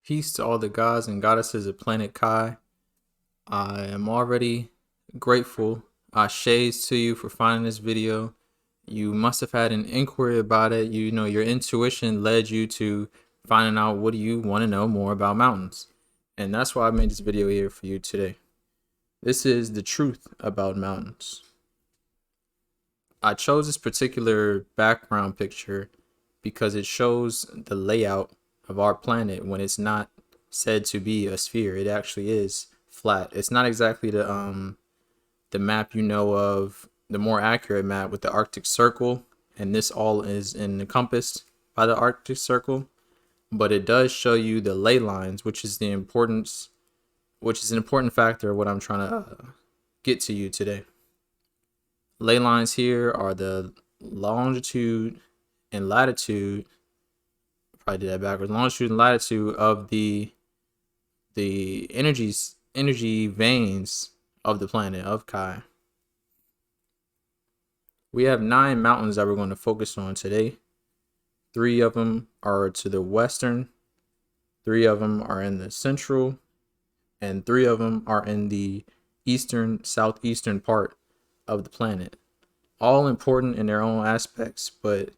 Peace to all the gods and goddesses of planet Kai. I am already grateful. Shades to you for finding this video. You must have had an inquiry about it. You know, your intuition led you to finding out what do you want to know more about mountains. And that's why I made this video here for you today. This is the truth about mountains. I chose this particular background picture because it shows the layout of our planet when it's not said to be a sphere. It actually is flat. It's not exactly the map you know of, the more accurate map with the Arctic Circle, and this all is encompassed by the Arctic Circle, but it does show you the ley lines, which is an important factor of what I'm trying to get to you today. Ley lines here are the longitude and latitude. Probably did that backwards. Longitude and latitude of the energy veins of the planet of Kai. We have 9 mountains that we're going to focus on today. 3 of them are to the western, 3 of them are in the central, and 3 of them are in the southeastern part of the planet. All important in their own aspects, but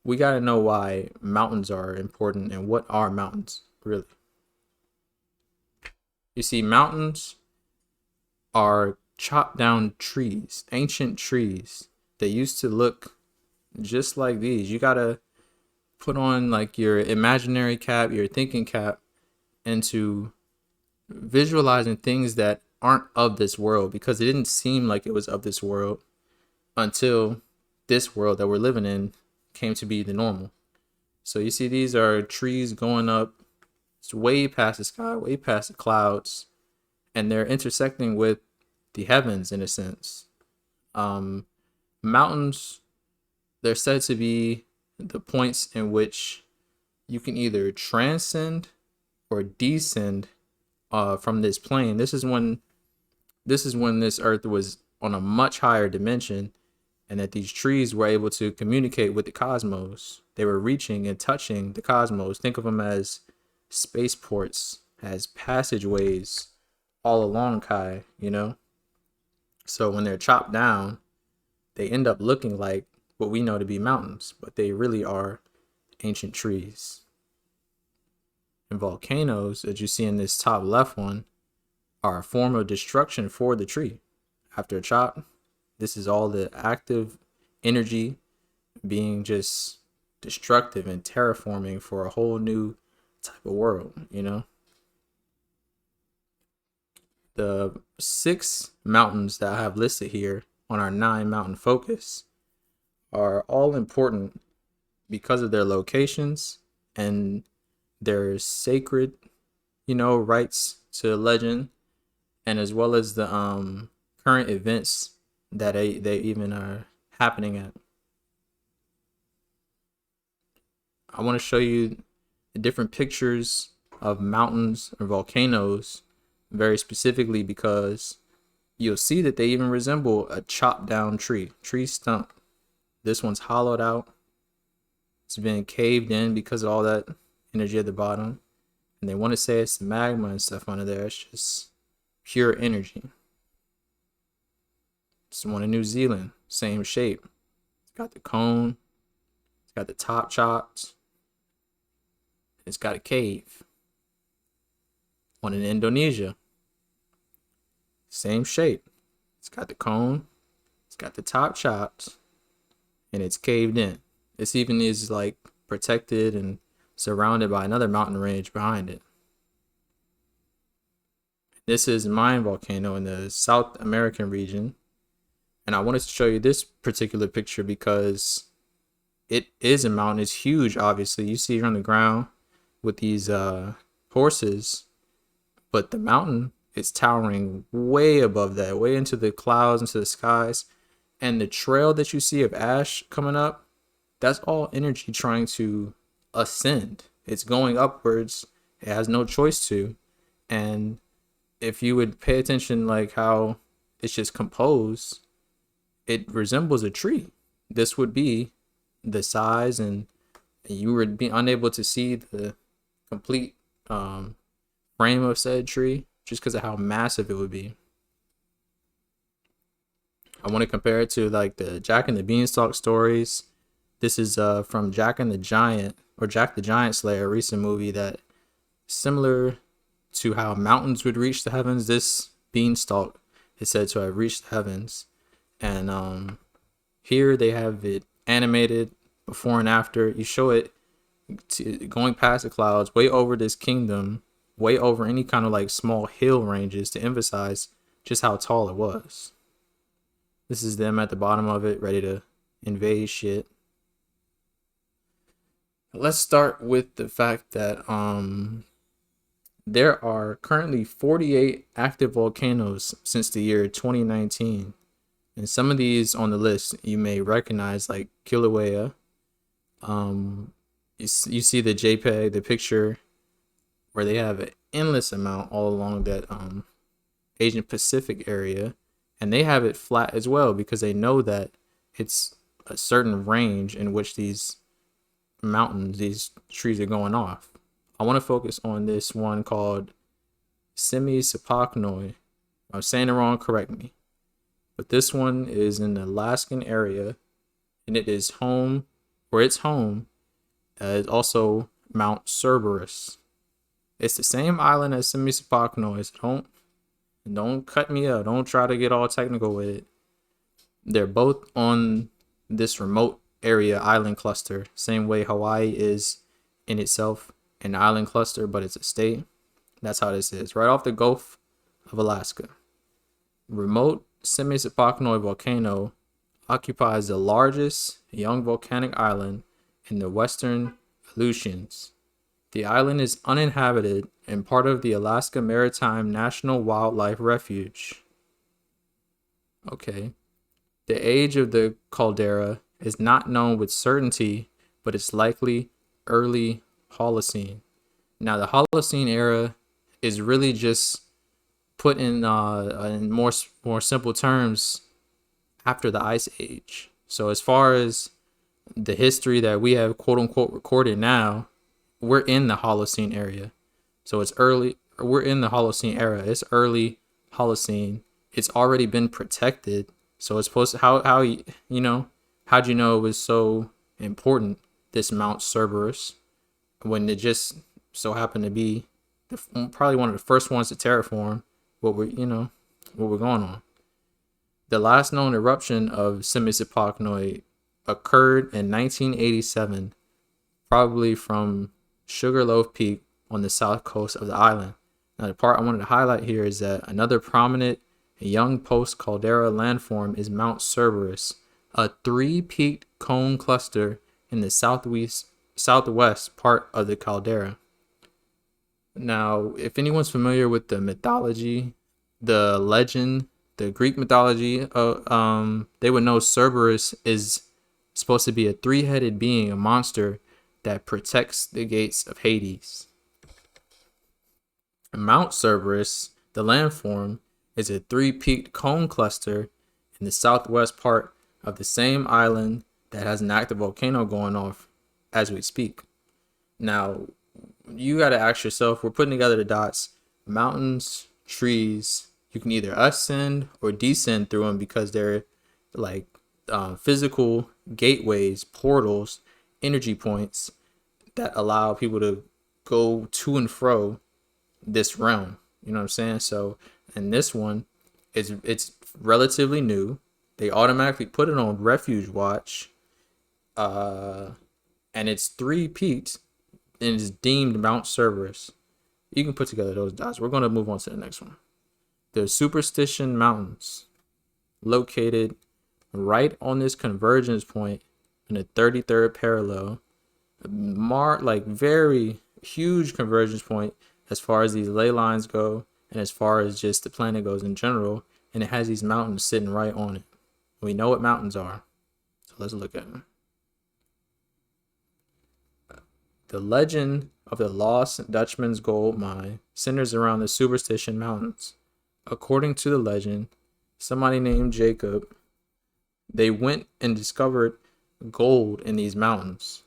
we got to know why mountains are important and what are mountains really. You see, mountains are chopped down trees, ancient trees. They used to look just like these. You got to put on like your imaginary cap, your thinking cap, into visualizing things that aren't of this world, because it didn't seem like it was of this world until this world that we're living in came to be the normal. So you see, these are trees going up. It's way past the sky, way past the clouds, and they're intersecting with the heavens in a sense. Mountains, they're said to be the points in which you can either transcend or descend from this plane. This is when this earth was on a much higher dimension, and that these trees were able to communicate with the cosmos. They were reaching and touching the cosmos. Think of them as spaceports, as passageways all along Kai, you know? So when they're chopped down, they end up looking like what we know to be mountains, but they really are ancient trees. And volcanoes, that you see in this top left one, are a form of destruction for the tree. After a chop, this is all the active energy being just destructive and terraforming for a whole new type of world, you know? The 6 mountains that I have listed here on our 9 mountain focus are all important because of their locations and their sacred, rights to legend, and as well as the current events that they even are happening at. I want to show you the different pictures of mountains or volcanoes very specifically, because you'll see that they even resemble a chopped down tree stump. This one's hollowed out. It's been caved in because of all that energy at the bottom. And they want to say it's magma and stuff under there. It's just pure energy. This one in New Zealand, same shape. It's got the cone. It's got the top chopped. It's got a cave. One in Indonesia, same shape. It's got the cone. It's got the top chopped, and it's caved in. This even is like protected and surrounded by another mountain range behind it. This is Mayan volcano in the South American region. And I wanted to show you this particular picture because it is a mountain. It's huge, obviously. You see it on the ground with these horses, but the mountain is towering way above that, way into the clouds, into the skies. And the trail that you see of ash coming up, that's all energy trying to ascend. It's going upwards. It has no choice to. And if you would pay attention, like how it's just composed, it resembles a tree. This would be the size, and you would be unable to see the complete frame of said tree, just because of how massive it would be. I want to compare it to like the Jack and the Beanstalk stories. This is from Jack and the Giant, or Jack the Giant Slayer, a recent movie that similar to how mountains would reach the heavens. This beanstalk is said to have reached the heavens, and here they have it animated before and after. You show it going past the clouds, way over this kingdom, way over any kind of like small hill ranges to emphasize just how tall it was. This is them at the bottom of it, ready to invade shit. Let's start with the fact that there are currently 48 active volcanoes since the year 2019. And some of these on the list you may recognize, like Kilauea. You see the JPEG, the picture, where they have an endless amount all along that Asian Pacific area. And they have it flat as well because they know that it's a certain range in which these mountains, these trees are going off. I want to focus on this one called Semisopochnoi. I'm saying it wrong, correct me. But this one is in the Alaskan area, and it is home, where it's home, is also Mount Cerberus. It's the same island as Semisopochnoi, so don't cut me up. Don't try to get all technical with it. They're both on this remote area island cluster, same way Hawaii is in itself an island cluster, but it's a state. That's how this is. Right off the Gulf of Alaska. Remote Semisopochnoi volcano occupies the largest young volcanic island in the western Aleutians. The island is uninhabited and part of the Alaska Maritime National Wildlife Refuge. Okay. The age of the caldera is not known with certainty, but it's likely early Holocene. Now, the Holocene era is really just put in more simple terms after the Ice Age. So as far as the history that we have quote unquote recorded now, we're in the Holocene area. So it's early. We're in the Holocene era. It's early Holocene. It's already been protected. So it's supposed to how'd you know it was so important, this Mount Cerberus, when it just so happened to be probably one of the first ones to terraform what we're going on. The last known eruption of Semisopochnoi occurred in 1987, probably from Sugarloaf Peak on the south coast of the island. Now, the part I wanted to highlight here is that another prominent young post-caldera landform is Mount Cerberus, a three-peaked cone cluster in the southwest part of the caldera. Now, if anyone's familiar with the mythology, the legend, the Greek mythology, they would know Cerberus is supposed to be a three-headed being, a monster that protects the gates of Hades. Mount Cerberus, the landform, is a three-peaked cone cluster in the southwest part of the same island that has an active volcano going off as we speak. Now, you got to ask yourself, we're putting together the dots, mountains, trees, you can either ascend or descend through them because they're like physical gateways, portals, energy points that allow people to go to and fro this realm. You know what I'm saying? So, and this one it's relatively new. They automatically put it on Refuge Watch, and it's three peaked and it's deemed Mount Cerberus. You can put together those dots. We're going to move on to the next one. The Superstition Mountains, located right on this convergence point in the 33rd parallel, very huge convergence point as far as these ley lines go and as far as just the planet goes in general, and it has these mountains sitting right on it. We know what mountains are, so let's look at them. The legend of the Lost Dutchman's Gold Mine centers around the Superstition Mountains. According to the legend, somebody named Jacob, they went and discovered gold in these mountains.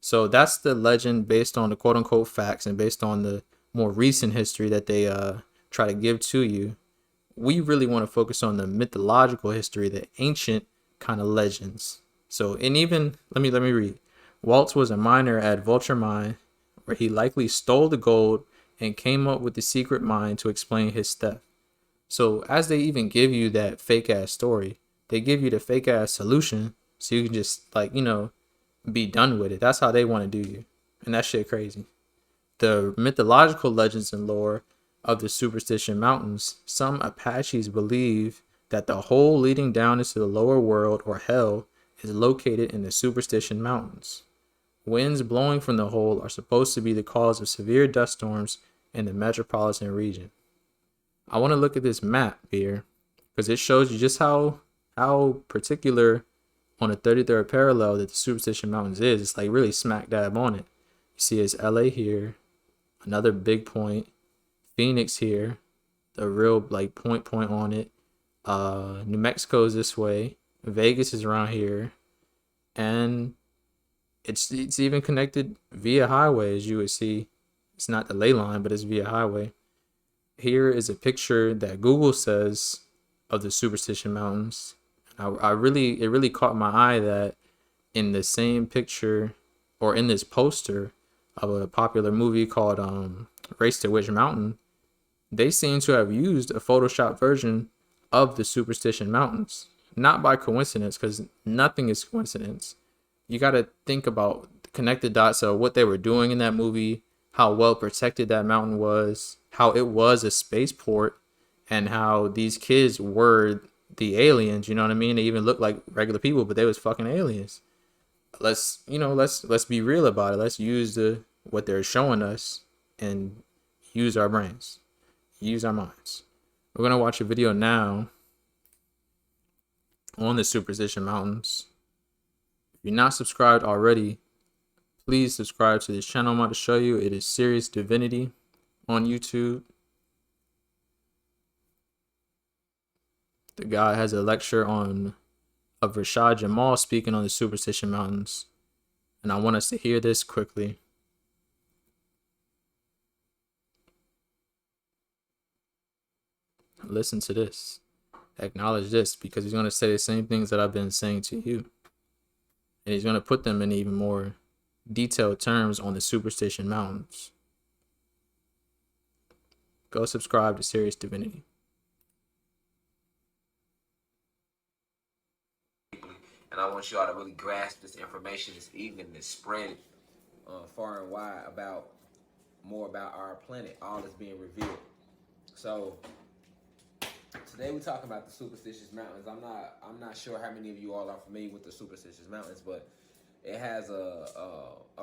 So that's the legend based on the quote unquote facts and based on the more recent history that they try to give to you. We really want to focus on the mythological history, the ancient kind of legends. So, and even let me read. Waltz was a miner at Vulture Mine, where he likely stole the gold and came up with the secret mine to explain his theft. So, as they even give you that fake ass story, they give you the fake ass solution, so you can just be done with it. That's how they want to do you, and that shit crazy. The mythological legends and lore of the Superstition Mountains, some Apaches believe that the hole leading down into the lower world, or hell, is located in the Superstition Mountains. Winds blowing from the hole are supposed to be the cause of severe dust storms in the metropolitan region. I want to look at this map here because it shows you just how particular on the 33rd parallel that the Superstition Mountains is. It's like really smack dab on it. You see it's LA here, another big point, Phoenix here, the real like point on it. New Mexico's this way, Vegas is around here, and it's even connected via highway, as you would see. It's not the ley line, but it's via highway. Here is a picture that Google says of the Superstition Mountains. It really caught my eye that in the same picture, or in this poster of a popular movie called Race to Witch Mountain, they seem to have used a Photoshop version of the Superstition Mountains. Not by coincidence, because nothing is coincidence. You got to think about, connect the dots of what they were doing in that movie, how well protected that mountain was, how it was a spaceport, and how these kids were the aliens. You know what I mean? They even looked like regular people, but they was fucking aliens. Let's be real about it. Let's use what they're showing us and use our brains, use our minds. We're gonna watch a video now on the Superstition Mountains. If you're not subscribed already, please subscribe to this channel I'm about to show you. It is Serious Divinity on YouTube. The guy has a lecture of Rashad Jamal speaking on the Superstition Mountains, and I want us to hear this quickly. Listen to this. Acknowledge this, because he's going to say the same things that I've been saying to you. And he's going to put them in even more detailed terms on the Superstition Mountains. Go subscribe to Serious Divinity. And I want you all to really grasp this information this evening and spread it far and wide about more about our planet. All is being revealed. So today we're talking about the Superstitious Mountains. I'm not sure how many of you all are familiar with the Superstitious Mountains, but it has a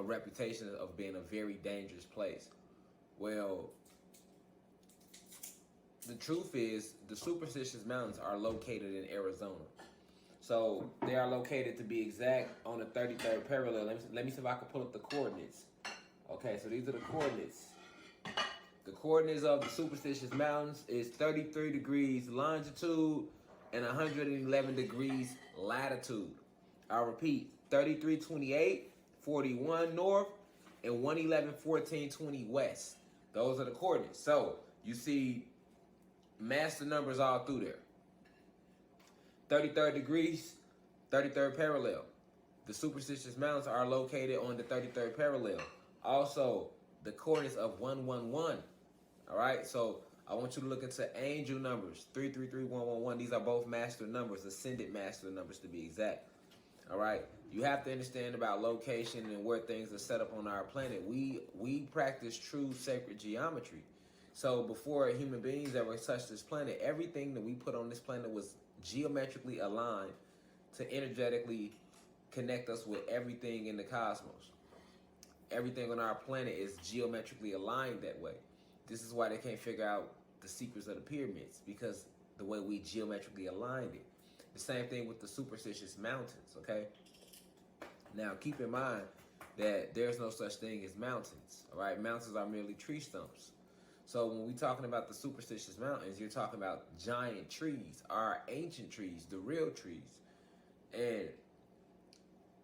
reputation of being a very dangerous place. Well, the truth is the Superstitious Mountains are located in Arizona. So they are located, to be exact, on the 33rd parallel. Let me see if I can pull up the coordinates. Okay, so these are the coordinates. The coordinates of the Superstitious Mountains is 33 degrees longitude and 111 degrees latitude. I'll repeat, 3328, 41 north, and 111, 14, 20 west. Those are the coordinates. So you see master numbers all through there. 33rd degrees, 33rd parallel. The Superstitious Mountains are located on the 33rd parallel. Also, the coordinates of 111. All right, so I want you to look into angel numbers, 333111. These are both master numbers, ascended master numbers to be exact. All right, you have to understand about location and where things are set up on our planet. We practice true sacred geometry. So before human beings ever touched this planet, everything that we put on this planet was geometrically aligned to energetically connect us with everything in the cosmos. Everything on our planet is geometrically aligned that way. This is why they can't figure out the secrets of the pyramids, because the way we geometrically aligned it. The same thing with the Superstitious Mountains, okay? Now, keep in mind that there's no such thing as mountains, all right? Mountains are merely tree stumps. So when we're talking about the Superstitious Mountains, you're talking about giant trees, our ancient trees, the real trees. And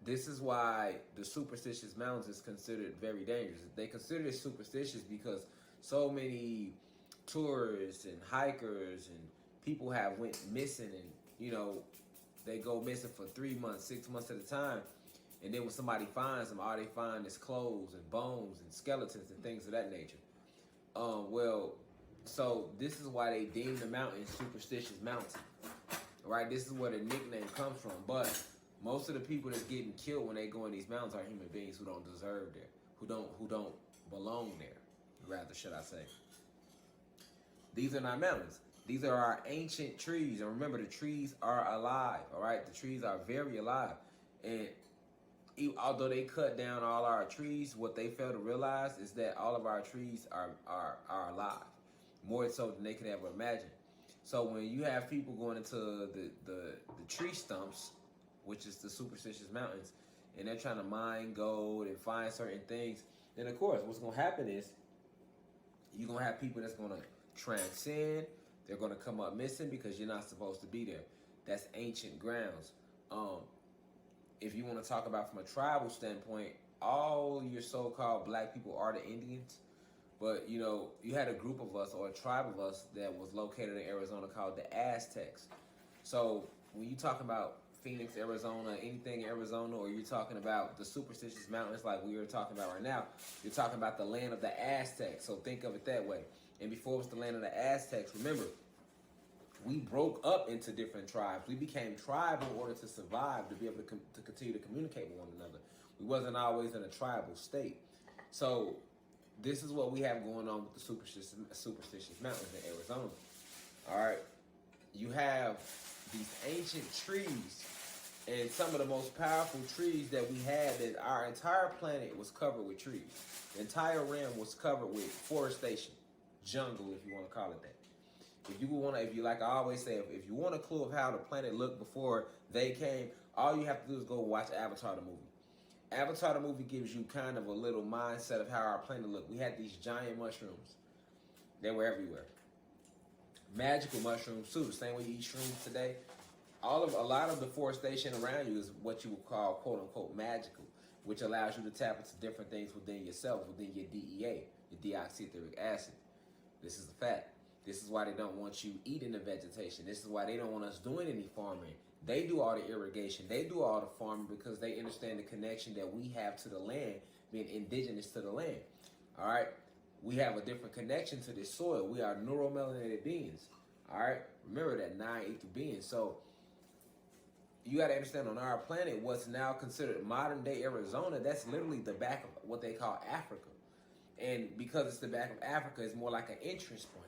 this is why the Superstitious Mountains is considered very dangerous. They consider it superstitious because so many tourists and hikers and people have went missing, and they go missing for 3 months, 6 months at a time, and then when somebody finds them, all they find is clothes and bones and skeletons and things of that nature. Well, so this is why they deem the mountain Superstitious Mountain. Right? This is where the nickname comes from. But most of the people that's getting killed when they go in these mountains are human beings who don't deserve there, who don't belong there. Rather, should I say? These are not mountains. These are our ancient trees. And remember, the trees are alive. All right, the trees are very alive. And although they cut down all our trees, what they fail to realize is that all of our trees are alive, more so than they could ever imagine. So when you have people going into the tree stumps, which is the Superstitious Mountains, and they're trying to mine gold and find certain things, then of course what's going to happen is you're going to have people that's going to transcend. They're going to come up missing because you're not supposed to be there. That's ancient grounds. If you want to talk about from a tribal standpoint, all your so-called black people are the Indians. But, you had a group of us or a tribe of us that was located in Arizona called the Aztecs. So when you talk about Phoenix, Arizona, anything in Arizona, or you're talking about the Superstitious Mountains like we are talking about right now, you're talking about the land of the Aztecs. So think of it that way. And before it was the land of the Aztecs, remember, we broke up into different tribes. We became tribal in order to survive, to be able to continue to communicate with one another. We wasn't always in a tribal state. So this is what we have going on with the Superstitious Mountains in Arizona. All right. You have these ancient trees, and some of the most powerful trees that we had, that our entire planet was covered with trees. The entire realm was covered with forestation, jungle, if you want to call it that. If you like I always say, if you want a clue of how the planet looked before they came, all you have to do is go watch Avatar the movie. Avatar the movie gives you kind of a little mindset of how our planet looked. We had these giant mushrooms. They were everywhere. Magical mushrooms too, the same way you eat shrooms today. A lot of the forestation around you is what you would call quote unquote magical, which allows you to tap into different things within yourself, within your DEA, your deoxyetheric acid. This is a fact. This is why they don't want you eating the vegetation. This is why they don't want us doing any farming. They do all the irrigation. They do all the farming because they understand the connection that we have to the land, being indigenous to the land. All right? We have a different connection to this soil. We are neuromelanated beings. All right? Remember that, 9 ether beings. So you got to understand, on our planet, what's now considered modern day Arizona, that's literally the back of what they call Africa. And because it's the back of Africa, it's more like an entrance point.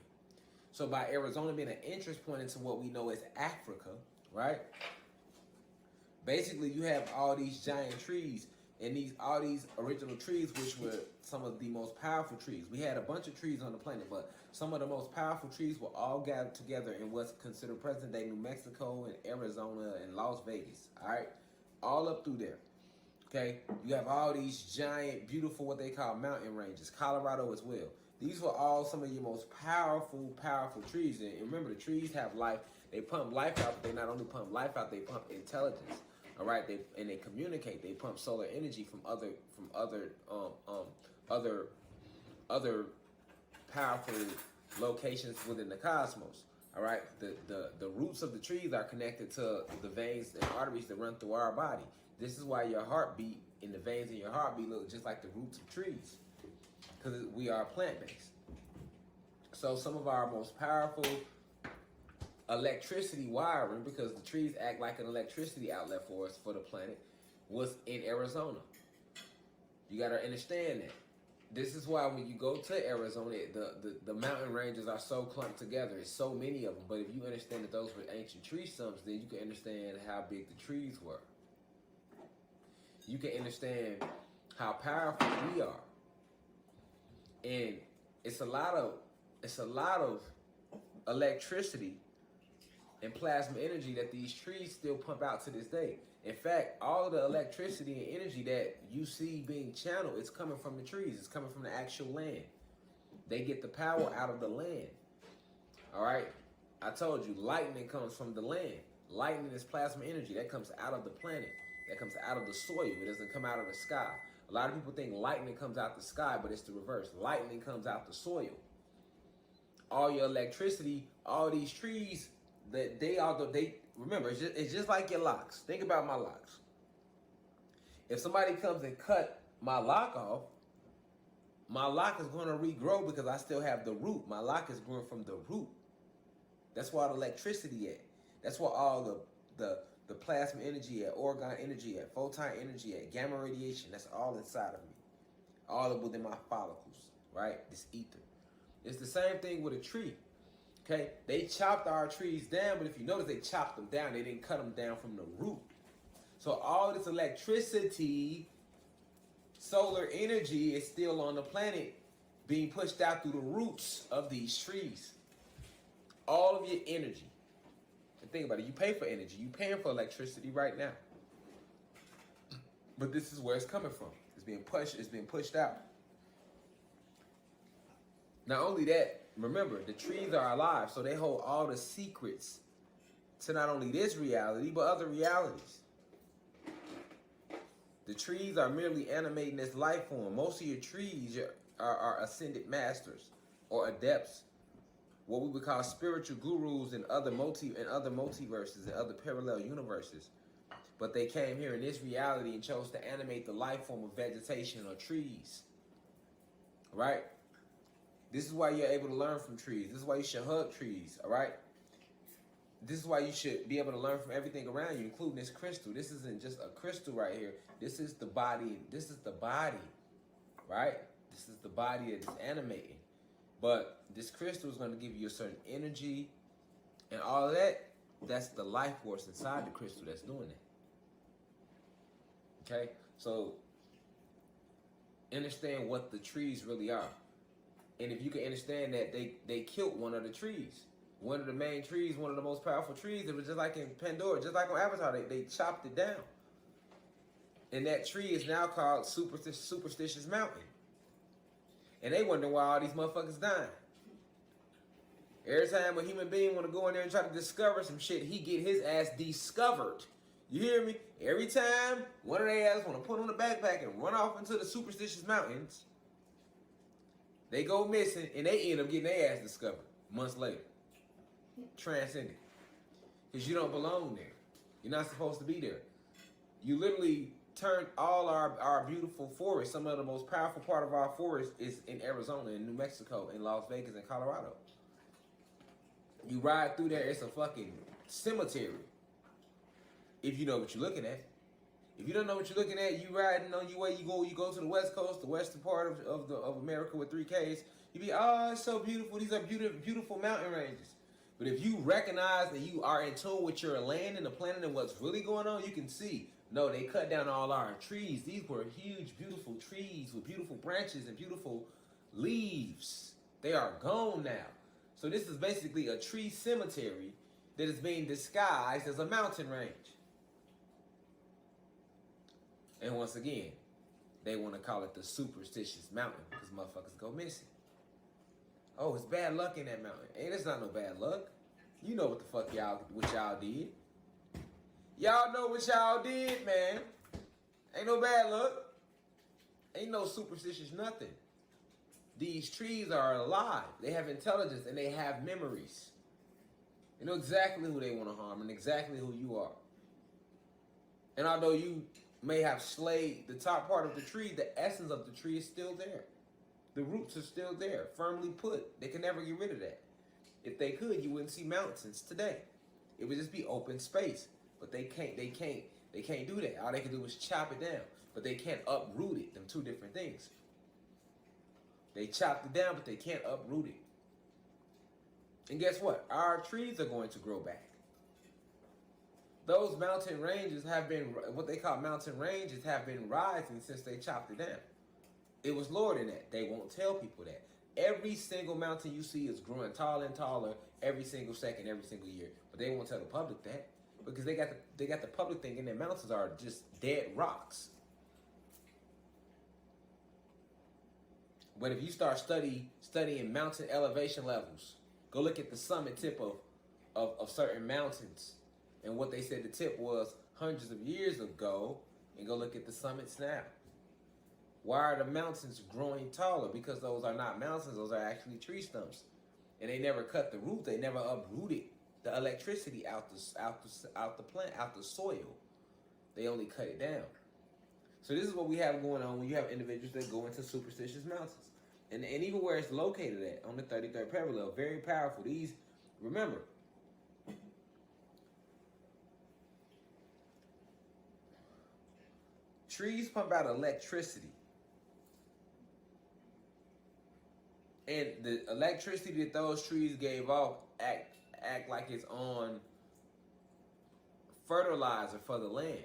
So by Arizona being an entrance point into what we know as Africa, right? Basically, you have all these giant trees, and all these original trees, which were some of the most powerful trees. We had a bunch of trees on the planet, but some of the most powerful trees were all gathered together in what's considered present-day New Mexico and Arizona and Las Vegas, all right? All up through there, okay? You have all these giant, beautiful, what they call mountain ranges, Colorado as well. These were all some of your most powerful trees. And remember, the trees have life. They pump life out, but they not only pump life out, they pump intelligence. All right, they communicate. They pump solar energy from other powerful locations within the cosmos. All right, the roots of the trees are connected to the veins and arteries that run through our body. This is why your heartbeat and the veins in your heartbeat look just like the roots of trees, because we are plant-based. So some of our most powerful electricity wiring, because the trees act like an electricity outlet for us, for the planet, was in Arizona. You got to understand that. This is why when you go to Arizona, the mountain ranges are so clumped together. It's so many of them. But if you understand that those were ancient tree stumps, then you can understand how big the trees were. You can understand how powerful we are. And it's a lot of electricity and plasma energy that these trees still pump out to this day. In fact, all of the electricity and energy that you see being channeled, it's coming from the trees. It's coming from the actual land. They get the power out of the land. All right? I told you, lightning comes from the land. Lightning is plasma energy. That comes out of the planet. That comes out of the soil. It doesn't come out of the sky. A lot of people think lightning comes out the sky, but it's the reverse. Lightning comes out the soil. All your electricity, all these trees, that they remember, it's just like your locks. Think about my locks. If somebody comes and cut my lock off, my lock is going to regrow because I still have the root. My lock is growing from the root. That's where all the electricity at. That's where all the plasma energy at, orgone energy at, photon energy at, gamma radiation. That's all inside of me. All within my follicles, right? This ether. It's the same thing with a tree. Okay? They chopped our trees down, but if you notice, they chopped them down. They didn't cut them down from the root. So all this electricity, solar energy is still on the planet being pushed out through the roots of these trees. All of your energy. And think about it, you pay for energy. You're paying for electricity right now. But this is where it's coming from. It's being pushed out. Not only that, remember, the trees are alive, so they hold all the secrets to not only this reality, but other realities. The trees are merely animating this life form. Most of your trees are ascended masters or adepts, what we would call spiritual gurus in other multiverses and other parallel universes. But they came here in this reality and chose to animate the life form of vegetation or trees. Right? This is why you're able to learn from trees. This is why you should hug trees, all right? This is why you should be able to learn from everything around you, including this crystal. This isn't just a crystal right here. This is the body. This is the body, right? This is the body that is animating. But this crystal is going to give you a certain energy and all of that. That's the life force inside the crystal that's doing it. Okay? So understand what the trees really are. And if you can understand that they killed one of the trees. One of the main trees, one of the most powerful trees. It was just like in Pandora, just like on Avatar, they chopped it down. And that tree is now called Superstitious Mountain. And they wonder why all these motherfuckers dying. Every time a human being want to go in there and try to discover some shit, he get his ass discovered. You hear me? Every time one of their ass want to put on a backpack and run off into the Superstitious Mountains, they go missing and they end up getting their ass discovered months later. Transcended. Because you don't belong there. You're not supposed to be there. You literally turned all our beautiful forests. Some of the most powerful part of our forest is in Arizona, in New Mexico, in Las Vegas, and Colorado. You ride through there, it's a fucking cemetery. If you know what you're looking at. If you don't know what you're looking at, you riding on your way, you go to the West Coast, the western part of America with 3Ks, you be, oh, it's so beautiful. These are beautiful mountain ranges. But if you recognize that you are in tune with your land and the planet and what's really going on, you can see, no, they cut down all our trees. These were huge, beautiful trees with beautiful branches and beautiful leaves. They are gone now. So this is basically a tree cemetery that is being disguised as a mountain range. And once again, they want to call it the Superstitious Mountain because motherfuckers go missing. Oh, it's bad luck in that mountain. Ain't it's not no bad luck. You know what the fuck what y'all did. Y'all know what y'all did, man. Ain't no bad luck. Ain't no superstitious nothing. These trees are alive. They have intelligence and they have memories. They know exactly who they want to harm and exactly who you are. And although you may have slayed the top part of the tree, the essence of the tree is still there. The roots are still there, firmly put. They can never get rid of that. If they could, you wouldn't see mountains today. It would just be open space. But they can't do that. All they can do is chop it down. But they can't uproot it. Them two different things. They chopped it down, but they can't uproot it. And guess what? Our trees are going to grow back. Those mountain ranges have been, what they call mountain ranges, have been rising since they chopped it down. It was lower than that. They won't tell people that. Every single mountain you see is growing taller and taller every single second, every single year. But they won't tell the public that because they got the public thinking that mountains are just dead rocks. But if you start studying mountain elevation levels, go look at the summit tip of certain mountains and what they said the tip was hundreds of years ago, and go look at the summits now. Why are the mountains growing taller? Because those are not mountains, those are actually tree stumps. And they never cut the root, they never uprooted the electricity out the plant, out the soil. They only cut it down. So this is what we have going on when you have individuals that go into superstitious mountains. And even where it's located at, on the 33rd parallel, very powerful. These, remember, trees pump out electricity. And the electricity that those trees gave off act like it's on fertilizer for the land.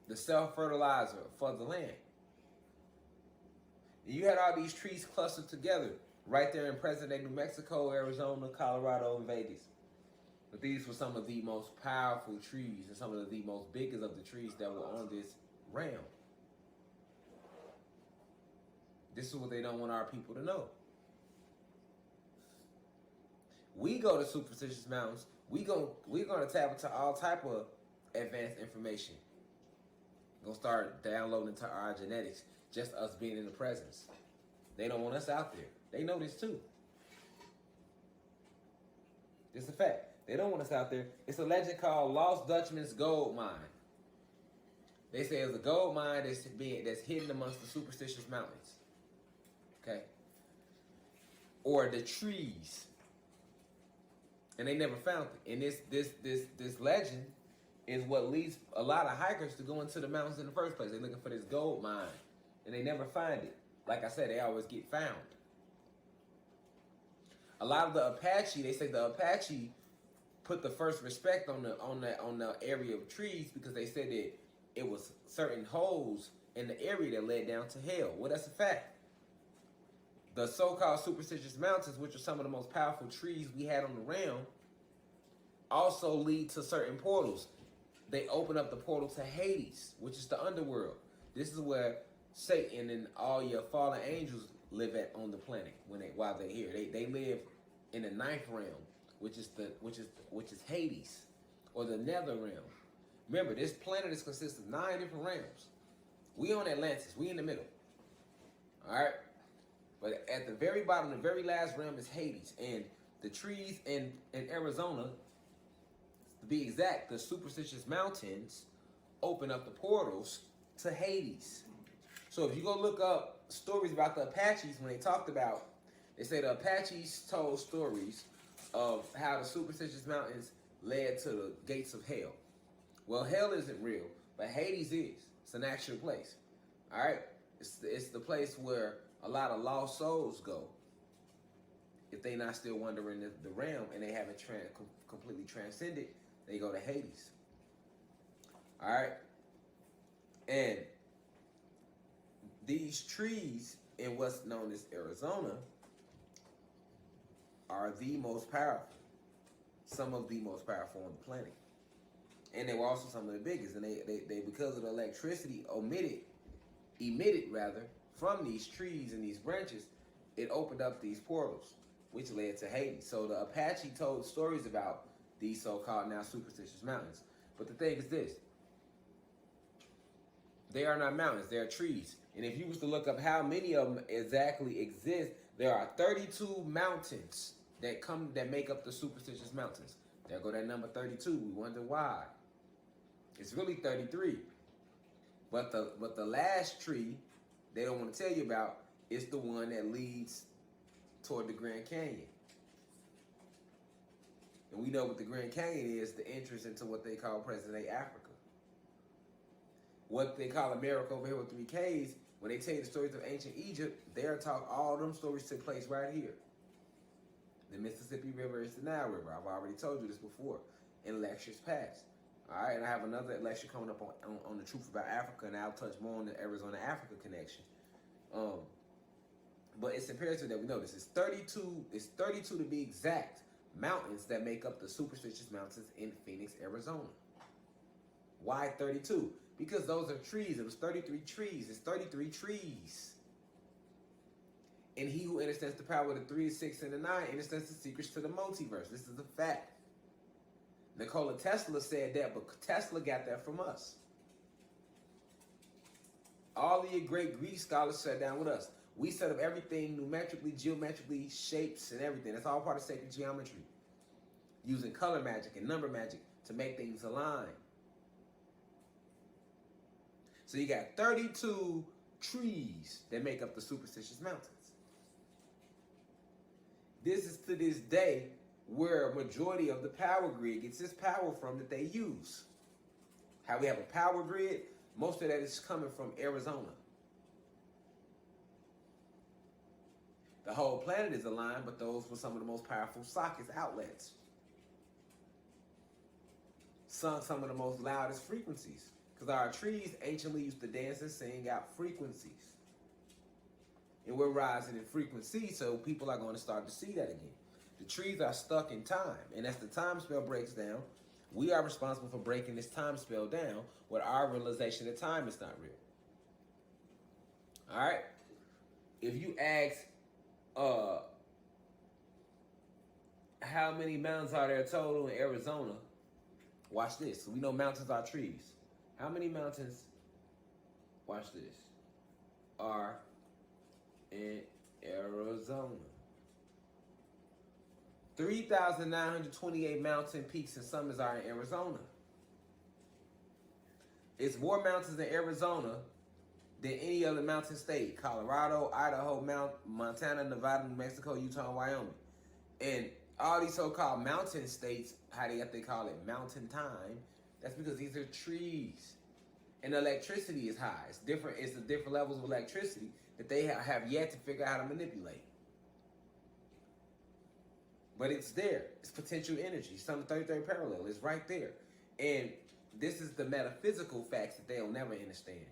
The self-fertilizer for the land. You had all these trees clustered together right there in present-day New Mexico, Arizona, Colorado, and Vegas. But these were some of the most powerful trees and some of the most biggest of the trees that were on this realm. This is what they don't want our people to know. We go to superstitious mountains. We're gonna tap into all type of advanced information. We're gonna start downloading to our genetics, just us being in the presence. They don't want us out there. They know this too. It's a fact. They don't want us out there. It's a legend called Lost Dutchman's Gold Mine. They say it's a gold mine that's hidden amongst the superstitious mountains. Okay? Or the trees. And they never found it. And this legend is what leads a lot of hikers to go into the mountains in the first place. They're looking for this gold mine. And they never find it. Like I said, they always get found. A lot of the Apache, they say the Apache put the first respect on the area of trees because they said that it was certain holes in the area that led down to hell. Well, that's a fact. The so-called superstitious mountains, which are some of the most powerful trees we had on the realm, also lead to certain portals. They open up the portal to Hades, which is the underworld. This is where Satan and all your fallen angels live at on the planet while they're here. They live in the ninth realm, which is Hades, or the nether realm. Remember, this planet is consists of 9 different realms. We on Atlantis. We in the middle. All right. But at the very bottom, the very last realm is Hades. And the trees in Arizona, to be exact, the superstitious mountains open up the portals to Hades. So if you go look up stories about the Apaches, when they talked about, they say the Apaches told stories of how the superstitious mountains led to the gates of hell. Well, hell isn't real, but Hades is. It's an actual place. All right? It's the place where a lot of lost souls go if they not still wandering the realm and they haven't completely transcended. They go to Hades. All right? And these trees in what's known as Arizona are the most powerful. Some of the most powerful on the planet. And they were also some of the biggest. And they because of the electricity emitted from these trees and these branches, it opened up these portals, which led to Hades. So the Apache told stories about these so-called now superstitious mountains. But the thing is this: they are not mountains, they are trees. And if you was to look up how many of them exactly exist, there are 32 mountains that make up the superstitious mountains. There go that number 32. We wonder why. It's really 33. But the last tree they don't want to tell you about is the one that leads toward the Grand Canyon. And we know what the Grand Canyon is, the entrance into what they call present-day Africa. What they call America over here with 3 Ks, when they tell you the stories of ancient Egypt, they're talking, all them stories took place right here. The Mississippi River is the Nile River. I've already told you this before in lectures past. All right, and I have another lecture coming up on the truth about Africa, and I'll touch more on the Arizona-Africa connection. But it's imperative that we know this. It's 32 to be exact, mountains that make up the superstitious mountains in Phoenix, Arizona. Why 32? Because those are trees. It was 33 trees. It's 33 trees. And he who understands the power of the 3, 6, and the 9 understands the secrets to the multiverse. This is a fact. Nikola Tesla said that, but Tesla got that from us. all of your great Greek scholars sat down with us. We set up everything numerically, geometrically, shapes, and everything. That's all part of sacred geometry. Using color magic and number magic to make things align. So you got 32 trees that make up the superstitious mountains. This is to this day where a majority of the power grid gets its power from that they use. How we have a power grid, most of that is coming from Arizona. The whole planet is aligned, but those were some of the most powerful sockets, outlets. Some of the most loudest frequencies. Because our trees anciently used to dance and sing out frequencies. And we're rising in frequency, so people are going to start to see that again. The trees are stuck in time, and as the time spell breaks down, we are responsible for breaking this time spell down with our realization that time is not real. All right? If you ask, how many mountains are there total in Arizona? Watch this. So we know mountains are trees. How many mountains, watch this, are in Arizona? 3,928 mountain peaks and summits are in Arizona. It's more mountains in Arizona than any other mountain state. Colorado, Idaho, Montana, Nevada, New Mexico, Utah, and Wyoming. And all these so-called mountain states, they call it mountain time, that's because these are trees. And electricity is high. It's different. It's the different levels of electricity that they have yet to figure out how to manipulate. But it's there. It's potential energy. It's on the 33rd parallel. It's right there. And this is the metaphysical facts that they'll never understand.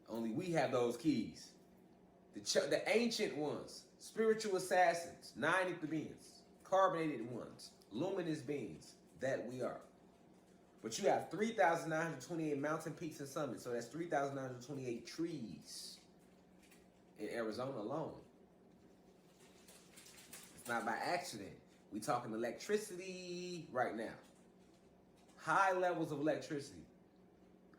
Only we have those keys. The ancient ones, spiritual assassins, 9 ether beings, carbonated ones, luminous beings that we are. But you have 3,928 mountain peaks and summits. So that's 3,928 trees in Arizona alone. It's not by accident. We talking electricity right now. High levels of electricity.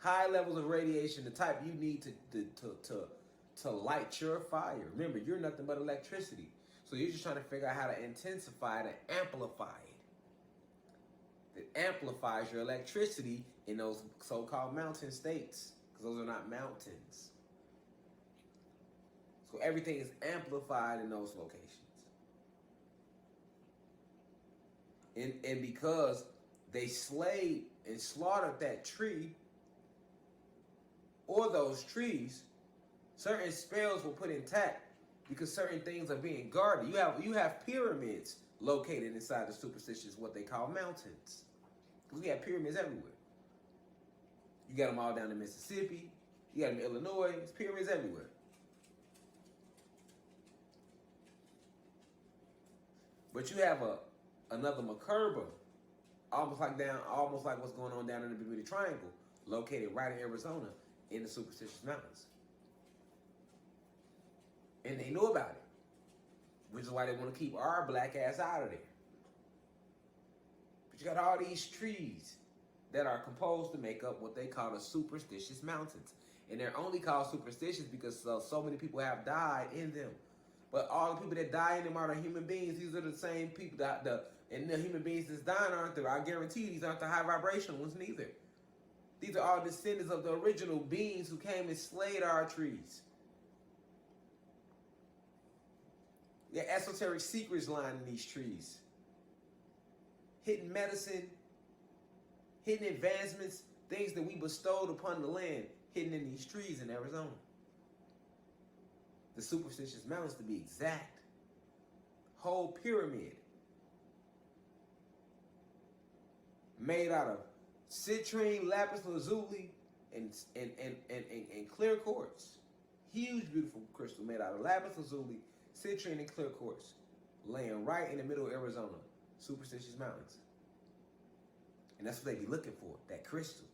High levels of radiation, the type you need to light your fire. Remember, you're nothing but electricity. So you're just trying to figure out how to intensify it and amplify it. That amplifies your electricity in those so-called mountain states, because those are not mountains. So everything is amplified in those locations. And because they slayed and slaughtered that tree or those trees, certain spells were put intact because certain things are being guarded. You have pyramids located inside the superstitions, what they call mountains. Because we have pyramids everywhere. You got them all down in Mississippi. You got them in Illinois. There's pyramids everywhere. But you have another Makerba, almost like what's going on down in the Bermuda Triangle, located right in Arizona in the superstitious mountains. And they know about it, which is why they want to keep our black ass out of there. But you got all these trees that are composed to make up what they call the superstitious mountains. And they're only called superstitious because so many people have died in them. But all the people that die in them are the human beings. These are the same people and the human beings that's dying aren't there. I guarantee you these aren't the high vibrational ones neither. These are all descendants of the original beings who came and slayed our trees. Yeah, esoteric secrets lying in these trees. Hidden medicine, hidden advancements, things that we bestowed upon the land, hidden in these trees in Arizona. The superstitious mountains, to be exact. Whole pyramid. Made out of citrine, lapis lazuli, and clear quartz. Huge, beautiful crystal made out of lapis lazuli, citrine, and clear quartz. Laying right in the middle of Arizona. Superstitious mountains. And that's what they be looking for, that crystal.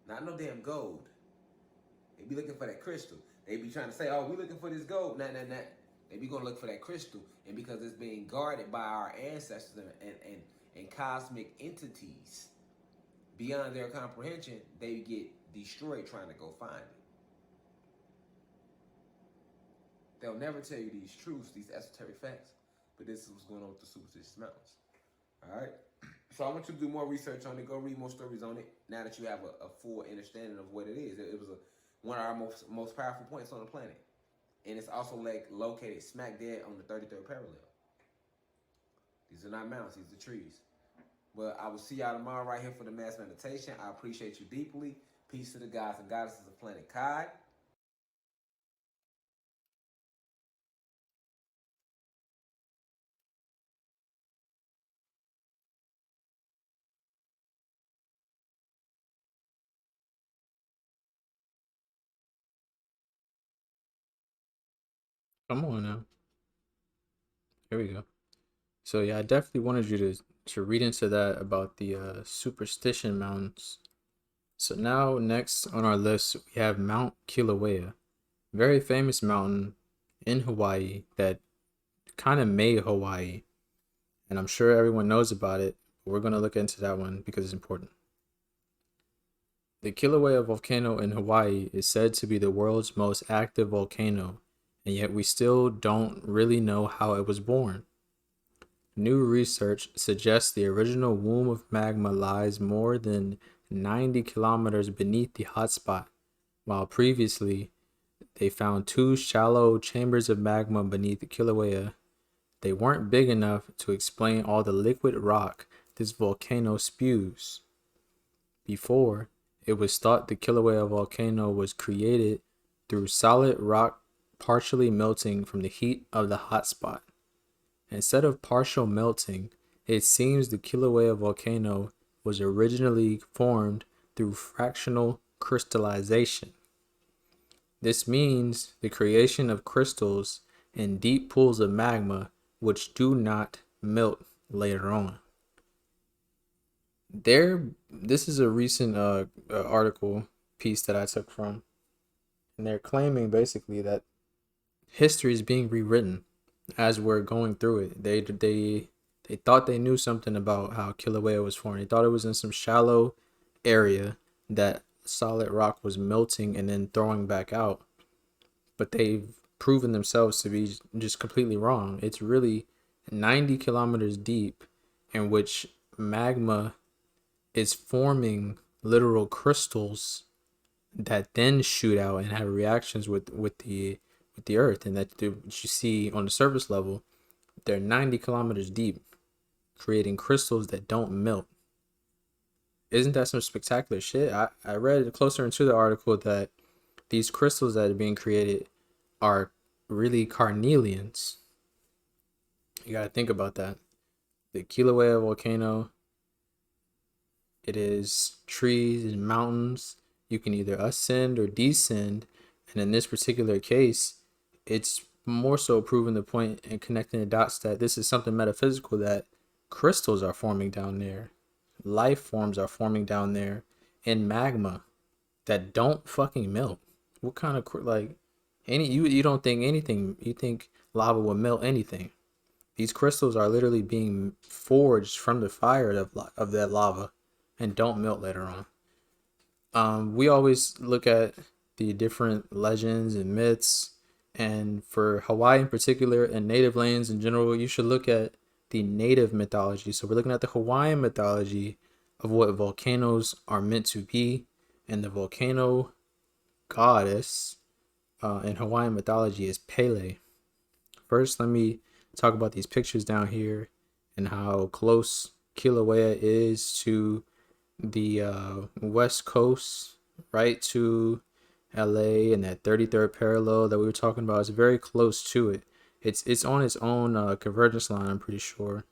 Not no damn gold. They be looking for that crystal. They be trying to say, oh, we looking for this gold. Nah. They be going to look for that crystal. And because it's being guarded by our ancestors and cosmic entities beyond their comprehension, they get destroyed trying to go find it. They'll never tell you these truths, these esoteric facts. But this is what's going on with the superstitious mountains. All right. So I want you to do more research on it. Go read more stories on it. Now that you have a full understanding of what it is, it was one of our most powerful points on the planet, and it's also like located smack dead on the 33rd parallel. These are not mountains; these are trees. But I will see y'all tomorrow right here for the mass meditation. I appreciate you deeply. Peace to the gods and goddesses of planet Kai. Come on now. Here we go. So yeah, I definitely wanted you to read into that about the superstition mountains. So now next on our list we have Mount Kilauea, very famous mountain in Hawaii that kind of made Hawaii, and I'm sure everyone knows about it. But we're gonna look into that one because it's important. The Kilauea volcano in Hawaii is said to be the world's most active volcano, and yet we still don't really know how it was born. New research suggests the original womb of magma lies more than 90 kilometers beneath the hotspot, while previously they found two shallow chambers of magma beneath the Kilauea. They weren't big enough to explain all the liquid rock this volcano spews. Before, it was thought the Kilauea volcano was created through solid rock partially melting from the heat of the hotspot. Instead of partial melting, it seems the Kilauea volcano was originally formed through fractional crystallization. This means the creation of crystals in deep pools of magma which do not melt later on. This is a recent article piece that I took from, and they're claiming basically that history is being rewritten as we're going through it. They thought they knew something about how Kilauea was formed. They thought it was in some shallow area that solid rock was melting and then throwing back out. But they've proven themselves to be just completely wrong. It's really 90 kilometers deep, in which magma is forming literal crystals that then shoot out and have reactions with the earth, and that you see on the surface level, they're 90 kilometers deep, creating crystals that don't melt. Isn't that some spectacular shit? I read closer into the article that these crystals that are being created are really carnelians. You gotta think about that. The Kilauea volcano, it is trees and mountains. You can either ascend or descend. And in this particular case, it's more so proving the point and connecting the dots that this is something metaphysical, that crystals are forming down there. Life forms are forming down there in magma that don't fucking melt. What kind of like you don't think anything, you think lava will melt anything. These crystals are literally being forged from the fire of that lava and don't melt later on. We always look at the different legends and myths, and for Hawaii in particular and native lands in general, you should look at the native mythology. So we're looking at the Hawaiian mythology of what volcanoes are meant to be, and the volcano goddess in Hawaiian mythology is Pele. First, let me talk about these pictures down here and how close Kilauea is to the west coast, right to LA, and that 33rd parallel that we were talking about is very close to it. It's on its own convergence line, I'm pretty sure.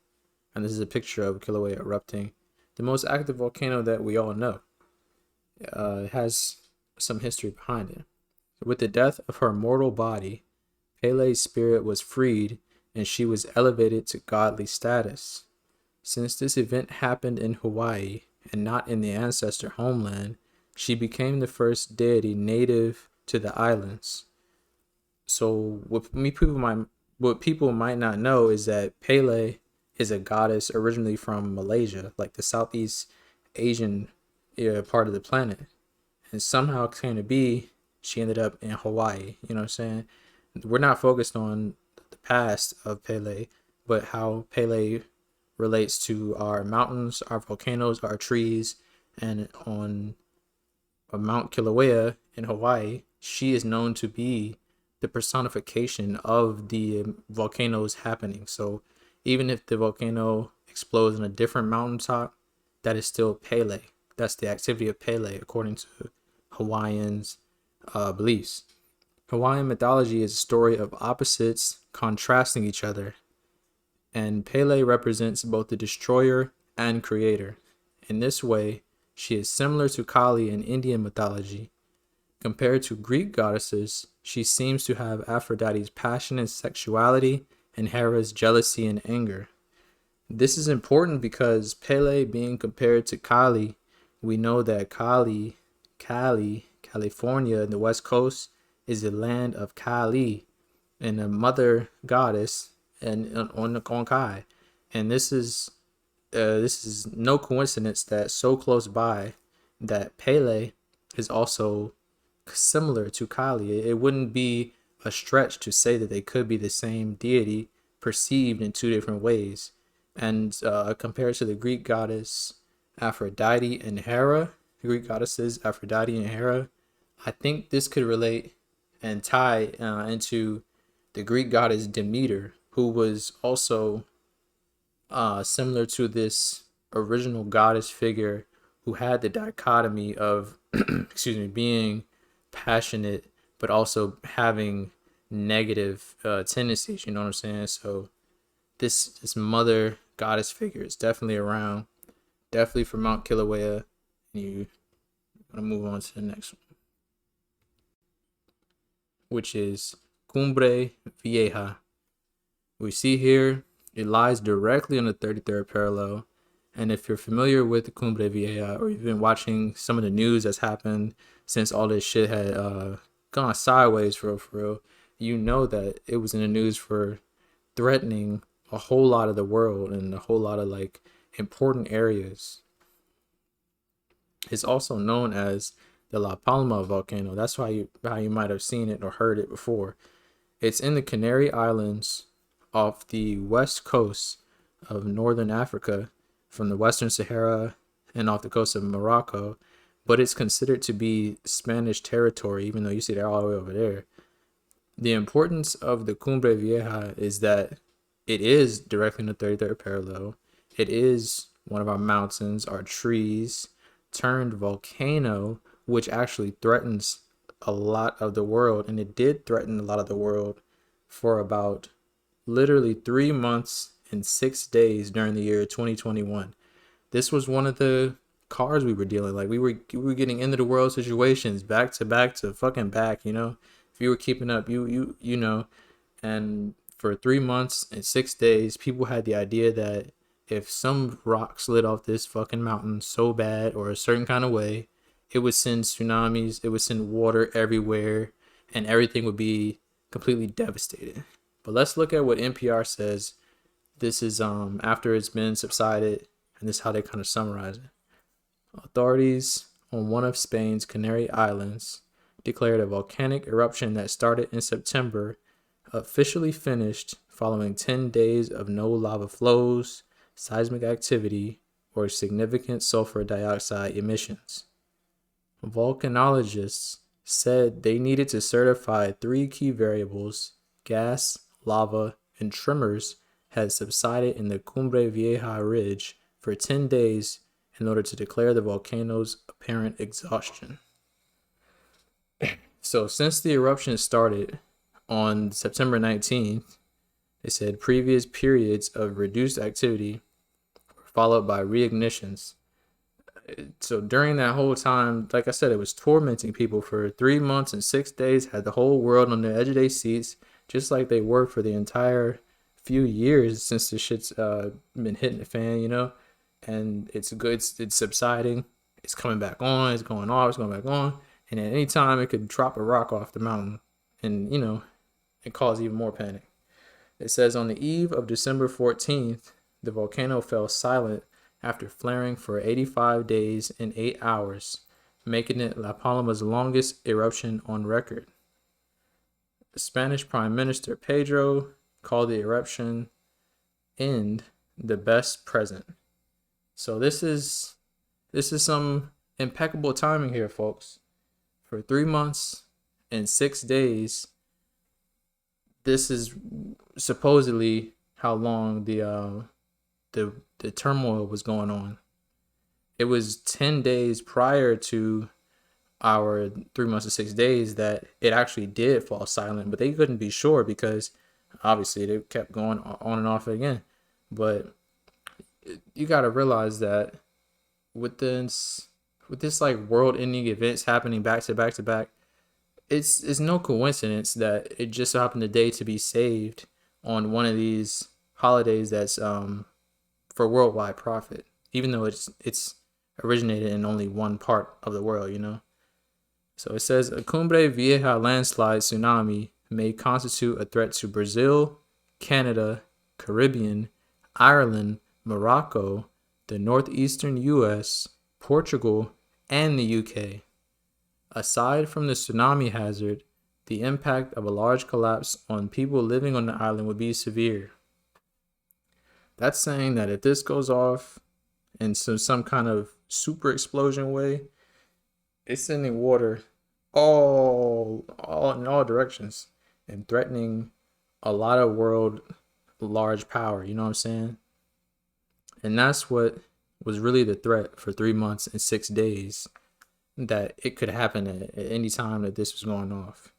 And this is a picture of Kilauea erupting, the most active volcano that we all know. It has some history behind it. With the death of her mortal body, Pele's spirit was freed and she was elevated to godly status. Since this event happened in Hawaii and not in the ancestor homeland, she became the first deity native to the islands. So what people might not know is that Pele is a goddess originally from Malaysia, like the Southeast Asian part of the planet. And somehow came to be, she ended up in Hawaii, you know what I'm saying? We're not focused on the past of Pele, but how Pele relates to our mountains, our volcanoes, our trees, and on Mount Kilauea in Hawaii, she is known to be the personification of the volcanoes happening. So even if the volcano explodes on a different mountaintop, that is still Pele. That's the activity of Pele according to Hawaiians' beliefs. Hawaiian mythology is a story of opposites contrasting each other, and Pele represents both the destroyer and creator. In this way, she is similar to Kali in Indian mythology. Compared to Greek goddesses, she seems to have Aphrodite's passion and sexuality and Hera's jealousy and anger. This is important because Pele being compared to Kali, we know that California, in the West Coast, is the land of Kali and a mother goddess and on the Konkai. And this is no coincidence that so close by that Pele is also similar to Kali. It wouldn't be a stretch to say that they could be the same deity perceived in two different ways. And compared to the Greek goddess Aphrodite and Hera, the Greek goddesses Aphrodite and Hera, I think this could relate and tie into the Greek goddess Demeter, who was also similar to this original goddess figure who had the dichotomy of, excuse me, being passionate but also having negative tendencies. You know what I'm saying? So this mother goddess figure is definitely around, definitely from Mount Kilauea. You want to move on to the next one, which is Cumbre Vieja. We see here it lies directly on the 33rd parallel. And if you're familiar with the Cumbre Vieja, or you've been watching some of the news that's happened since all this shit had gone sideways for real, you know that it was in the news for threatening a whole lot of the world and a whole lot of like important areas. It's also known as the La Palma volcano. That's why how you might have seen it or heard it before. It's in the Canary Islands off the west coast of northern Africa from the Western Sahara and off the coast of Morocco, but it's considered to be Spanish territory, even though you see they're all the way over there. The importance of the Cumbre Vieja is that it is directly in the 33rd parallel. It is one of our mountains, our trees, turned volcano, which actually threatens a lot of the world. And it did threaten a lot of the world for about literally 3 months and 6 days during the year 2021. This was one of the cards we were dealing. Like we were getting into the world situations back to back to fucking back. You know, if you were keeping up, you know. And for 3 months and 6 days, people had the idea that if some rock slid off this fucking mountain so bad or a certain kind of way, it would send tsunamis, it would send water everywhere, and everything would be completely devastated. But let's look at what NPR says. This is after it's been subsided, and this is how they kind of summarize it. Authorities on one of Spain's Canary Islands declared a volcanic eruption that started in September officially finished following 10 days of no lava flows, seismic activity, or significant sulfur dioxide emissions. Volcanologists said they needed to certify three key variables: gas, lava, and tremors had subsided in the Cumbre Vieja ridge for 10 days in order to declare the volcano's apparent exhaustion. So, since the eruption started on September 19th, they said previous periods of reduced activity were followed by reignitions. So during that whole time, like I said, it was tormenting people for 3 months and 6 days, had the whole world on the edge of their seats, just like they were for the entire few years since the shit's been hitting the fan, you know. And it's good, it's subsiding, it's coming back on, it's going off, it's going back on, and at any time it could drop a rock off the mountain, and you know, it cause even more panic. It says on the eve of December 14th, the volcano fell silent after flaring for 85 days and 8 hours, making it La Palma's longest eruption on record. The Spanish Prime Minister Pedro called the eruption "end the best present." So this is some impeccable timing here, folks. For 3 months and 6 days, this is supposedly how long the turmoil was going on. It was 10 days prior to our 3 months and 6 days that it actually did fall silent, but they couldn't be sure because obviously they kept going on and off again. But you got to realize that with this like world-ending events happening back to back to back, it's no coincidence that it just so happened today to be saved on one of these holidays that's for worldwide profit, even though it's originated in only one part of the world, you know. So it says a Cumbre Vieja landslide tsunami may constitute a threat to Brazil, Canada, Caribbean, Ireland, Morocco, the northeastern US, Portugal, and the UK. Aside from the tsunami hazard, the impact of a large collapse on people living on the island would be severe. That's saying that if this goes off in some kind of super explosion way, it's sending water all in all directions and threatening a lot of world large power, you know what I'm saying? And that's what was really the threat for 3 months and 6 days, that it could happen at any time that this was going off.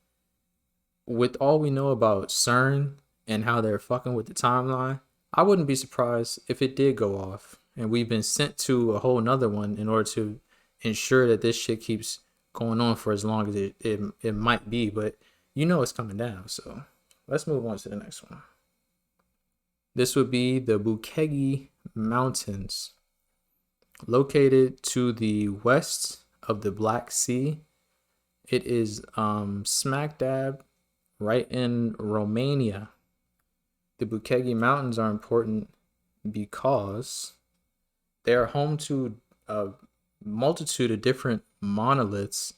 With all we know about CERN and how they're fucking with the timeline, I wouldn't be surprised if it did go off and we've been sent to a whole nother one in order to ensure that this shit keeps going on for as long as it might be. But you know it's coming down. So let's move on to the next one. This would be the Bukegi Mountains, located to the west of the Black Sea. It is smack dab right in Romania. The Bukegi Mountains are important because they are home to a multitude of different monoliths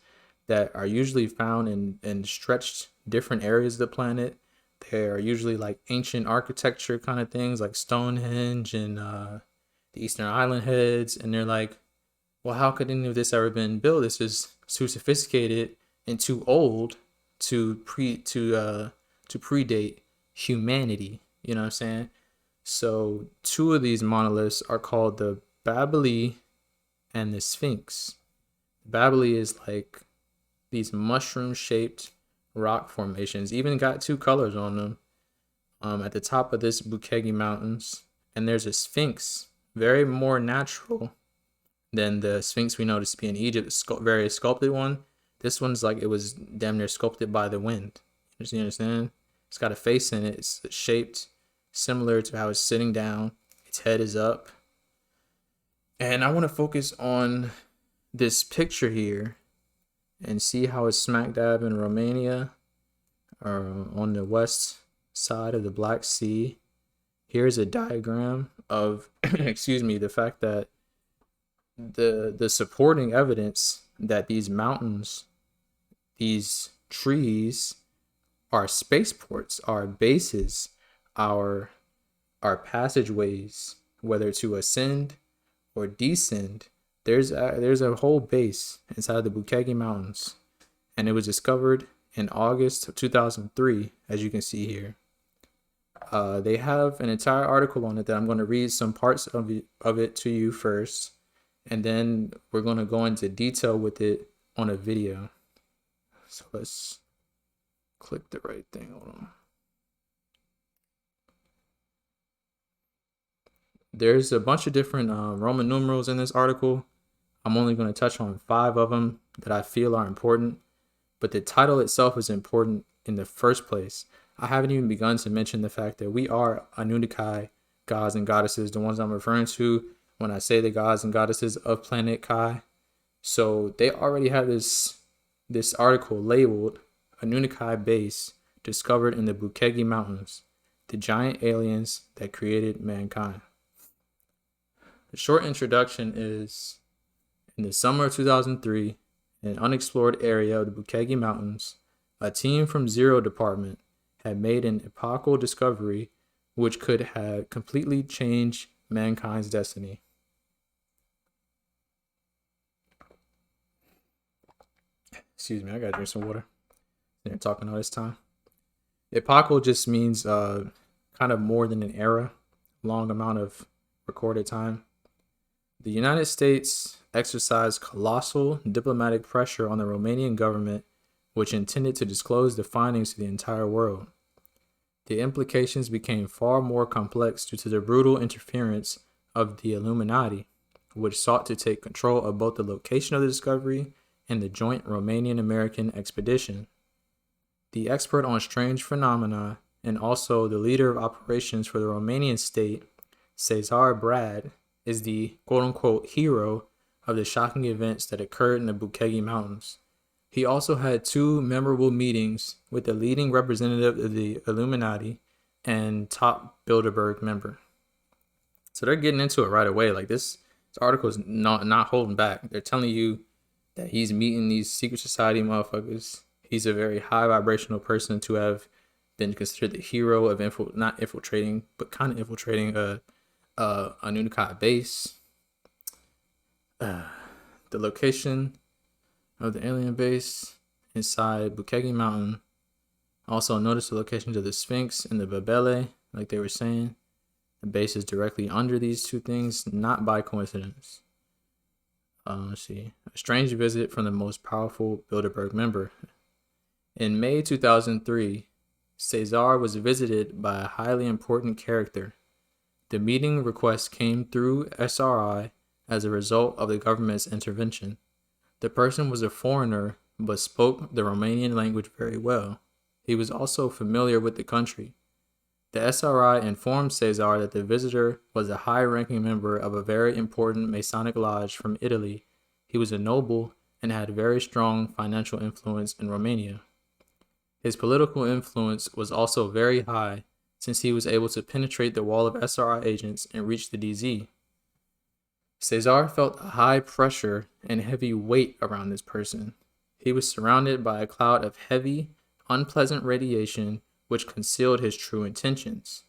that are usually found in stretched different areas of the planet. They are usually like ancient architecture kind of things like Stonehenge and the Eastern Island heads. And they're like, well, how could any of this ever been built? This is too sophisticated and too old to predate humanity. You know what I'm saying? So two of these monoliths are called the Babili and the Sphinx. Babili is like these mushroom shaped rock formations, even got two colors on them, at the top of this Bukegi Mountains. And there's a Sphinx, very more natural than the Sphinx we noticed to be in Egypt, very sculpted one. This one's like it was damn near sculpted by the wind. You understand? It's got a face in it. It's shaped similar to how it's sitting down. Its head is up. And I want to focus on this picture here and see how it's smack dab in Romania, or on the west side of the Black Sea. Here's a diagram of excuse me, the fact that the supporting evidence that these mountains, these trees are spaceports, are bases, our passageways, whether to ascend or descend. There's a whole base inside the Bukegi Mountains, and it was discovered in August of 2003, as you can see here. They have an entire article on it that I'm going to read some parts of it to you first, and then we're going to go into detail with it on a video. So let's click the right thing. Hold on. There's a bunch of different Roman numerals in this article. I'm only going to touch on 5 of them that I feel are important, but the title itself is important in the first place. I haven't even begun to mention the fact that we are Anunnaki gods and goddesses, the ones I'm referring to when I say the gods and goddesses of planet Kai. So they already have this article labeled Anunnaki base discovered in the Bukegi Mountains, the giant aliens that created mankind. The short introduction is, in the summer of 2003, in an unexplored area of the Bukegi Mountains, A team from Zero Department had made an epochal discovery which could have completely changed mankind's destiny. Excuse me, I gotta drink some water. They're talking all this time. Epochal just means kind of more than an era, long amount of recorded time. The United States exercised colossal diplomatic pressure on the Romanian government, which intended to disclose the findings to the entire world. The implications became far more complex due to the brutal interference of the Illuminati, which sought to take control of both the location of the discovery and the joint Romanian-American expedition. The expert on strange phenomena and also the leader of operations for the Romanian state, Cesar Brad, is the quote-unquote hero of the shocking events that occurred in the Bucegi Mountains. He also had two memorable meetings with the leading representative of the Illuminati and top Bilderberg member. So they're getting into it right away. Like this article is not holding back. They're telling you that he's meeting these secret society motherfuckers. He's a very high vibrational person to have been considered the hero of not infiltrating, but kind of infiltrating a Nunavut base. The location of the alien base inside Bucegi Mountain. Also notice the locations of the Sphinx and the Babele, like they were saying. The base is directly under these two things, not by coincidence. Let's see. A strange visit from the most powerful Bilderberg member. In May 2003, Cesar was visited by a highly important character. The meeting request came through SRI as a result of the government's intervention. The person was a foreigner but spoke the Romanian language very well. He was also familiar with the country. The SRI informed Cesar that the visitor was a high-ranking member of a very important Masonic lodge from Italy. He was a noble and had very strong financial influence in Romania. His political influence was also very high since he was able to penetrate the wall of SRI agents and reach the DZ. Cesar felt a high pressure and heavy weight around this person. He was surrounded by a cloud of heavy, unpleasant radiation which concealed his true intentions.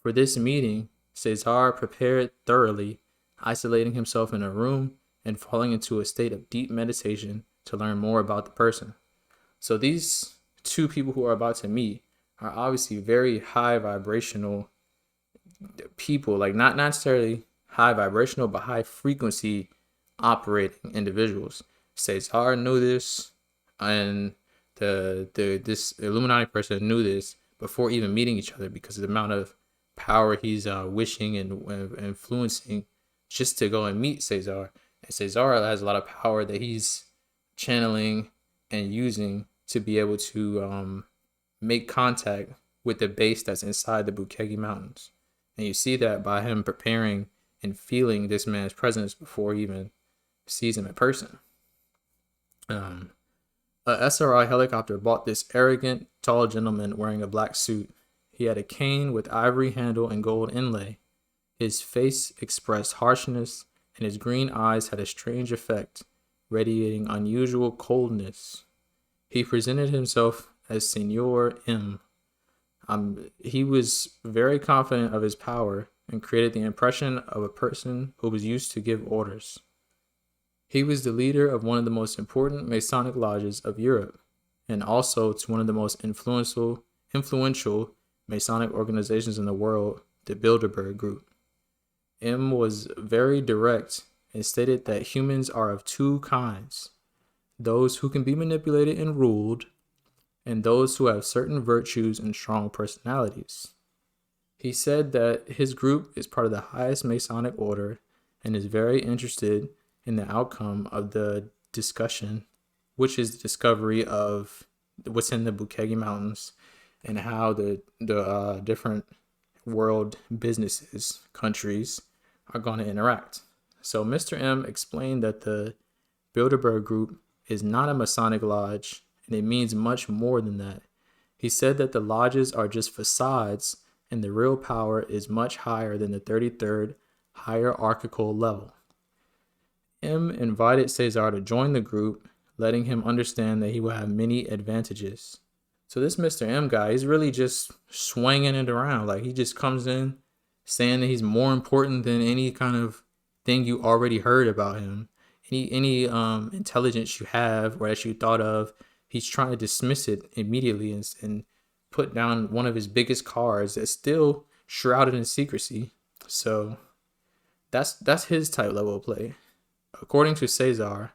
For this meeting, Cesar prepared thoroughly, isolating himself in a room and falling into a state of deep meditation to learn more about the person. So these two people who are about to meet are obviously very high vibrational people, like not necessarily high vibrational, but high frequency operating individuals. Cesar knew this, and this Illuminati person knew this before even meeting each other because of the amount of power he's wishing and influencing just to go and meet Cesar. And Cesar has a lot of power that he's channeling and using to be able to make contact with the base that's inside the Bucegi Mountains. And you see that by him preparing and feeling this man's presence before he even sees him in person. A SRI helicopter brought this arrogant, tall gentleman wearing a black suit. He had a cane with ivory handle and gold inlay. His face expressed harshness, and his green eyes had a strange effect, radiating unusual coldness. He presented himself as Senor M. He was very confident of his power and created the impression of a person who was used to give orders. He was the leader of one of the most important Masonic lodges of Europe, and also to one of the most influential Masonic organizations in the world, the Bilderberg Group. M was very direct and stated that humans are of two kinds: those who can be manipulated and ruled, and those who have certain virtues and strong personalities. He said that his group is part of the highest Masonic order and is very interested in the outcome of the discussion, which is the discovery of what's in the Bucegi Mountains and how the different world businesses, countries, are going to interact. So Mr. M explained that the Bilderberg Group is not a Masonic lodge, and it means much more than that. He said that the lodges are just facades, and the real power is much higher than the 33rd hierarchical level. M invited Cesar to join the group, letting him understand that he will have many advantages. So this Mr. M guy, he's really just swinging it around. Like he just comes in saying that he's more important than any kind of thing you already heard about him. Any intelligence you have or that you thought of, he's trying to dismiss it immediately and put down one of his biggest cards that's still shrouded in secrecy. So that's his type level of play. According to Cesar,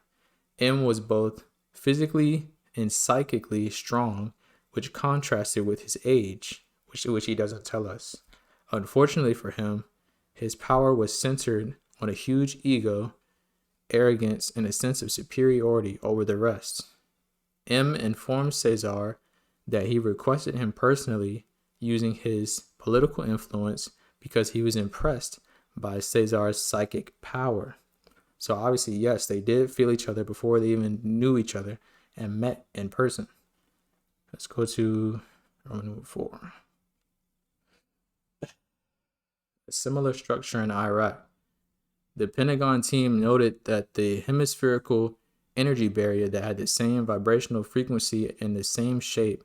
M was both physically and psychically strong, which contrasted with his age, which he doesn't tell us. Unfortunately for him, his power was centered on a huge ego, arrogance, and a sense of superiority over the rest. M informed Cesar that he requested him personally using his political influence because he was impressed by Cesar's psychic power. So obviously, yes, they did feel each other before they even knew each other and met in person. Let's go to Roman numeral 4. A similar structure in Iraq. The Pentagon team noted that the hemispherical energy barrier that had the same vibrational frequency and the same shape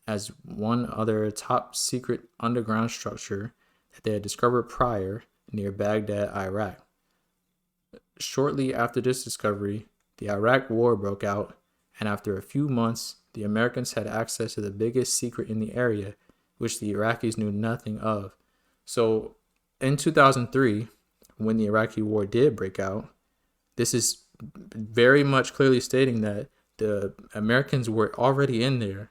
as one other top secret underground structure that they had discovered prior near Baghdad, Iraq. Shortly after this discovery, the Iraq War broke out, and after a few months, the Americans had access to the biggest secret in the area, which the Iraqis knew nothing of. So, in 2003, when the Iraqi War did break out, this is very much clearly stating that the Americans were already in there,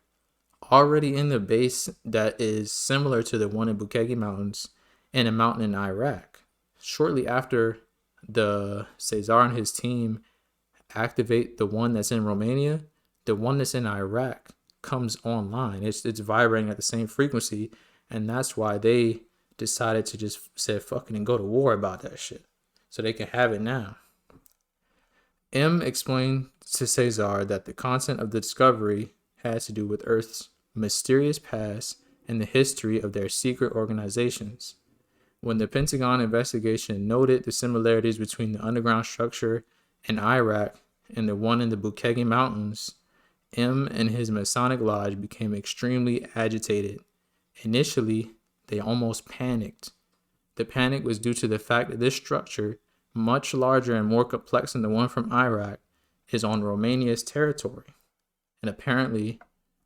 already in the base that is similar to the one in Bukegi Mountains and a mountain in Iraq. Shortly after the Cesar and his team activate the one that's in Romania, the one that's in Iraq comes online. It's vibrating at the same frequency, and that's why they decided to just say fucking and go to war about that shit, so they can have it now. M explained to Cesar that the content of the discovery has to do with Earth's mysterious past and the history of their secret organizations. When the Pentagon investigation noted the similarities between the underground structure in Iraq and the one in the Bukegi Mountains, M and his Masonic Lodge became extremely agitated. Initially, they almost panicked. The panic was due to the fact that this structure, much larger and more complex than the one from Iraq, is on Romania's territory. And apparently,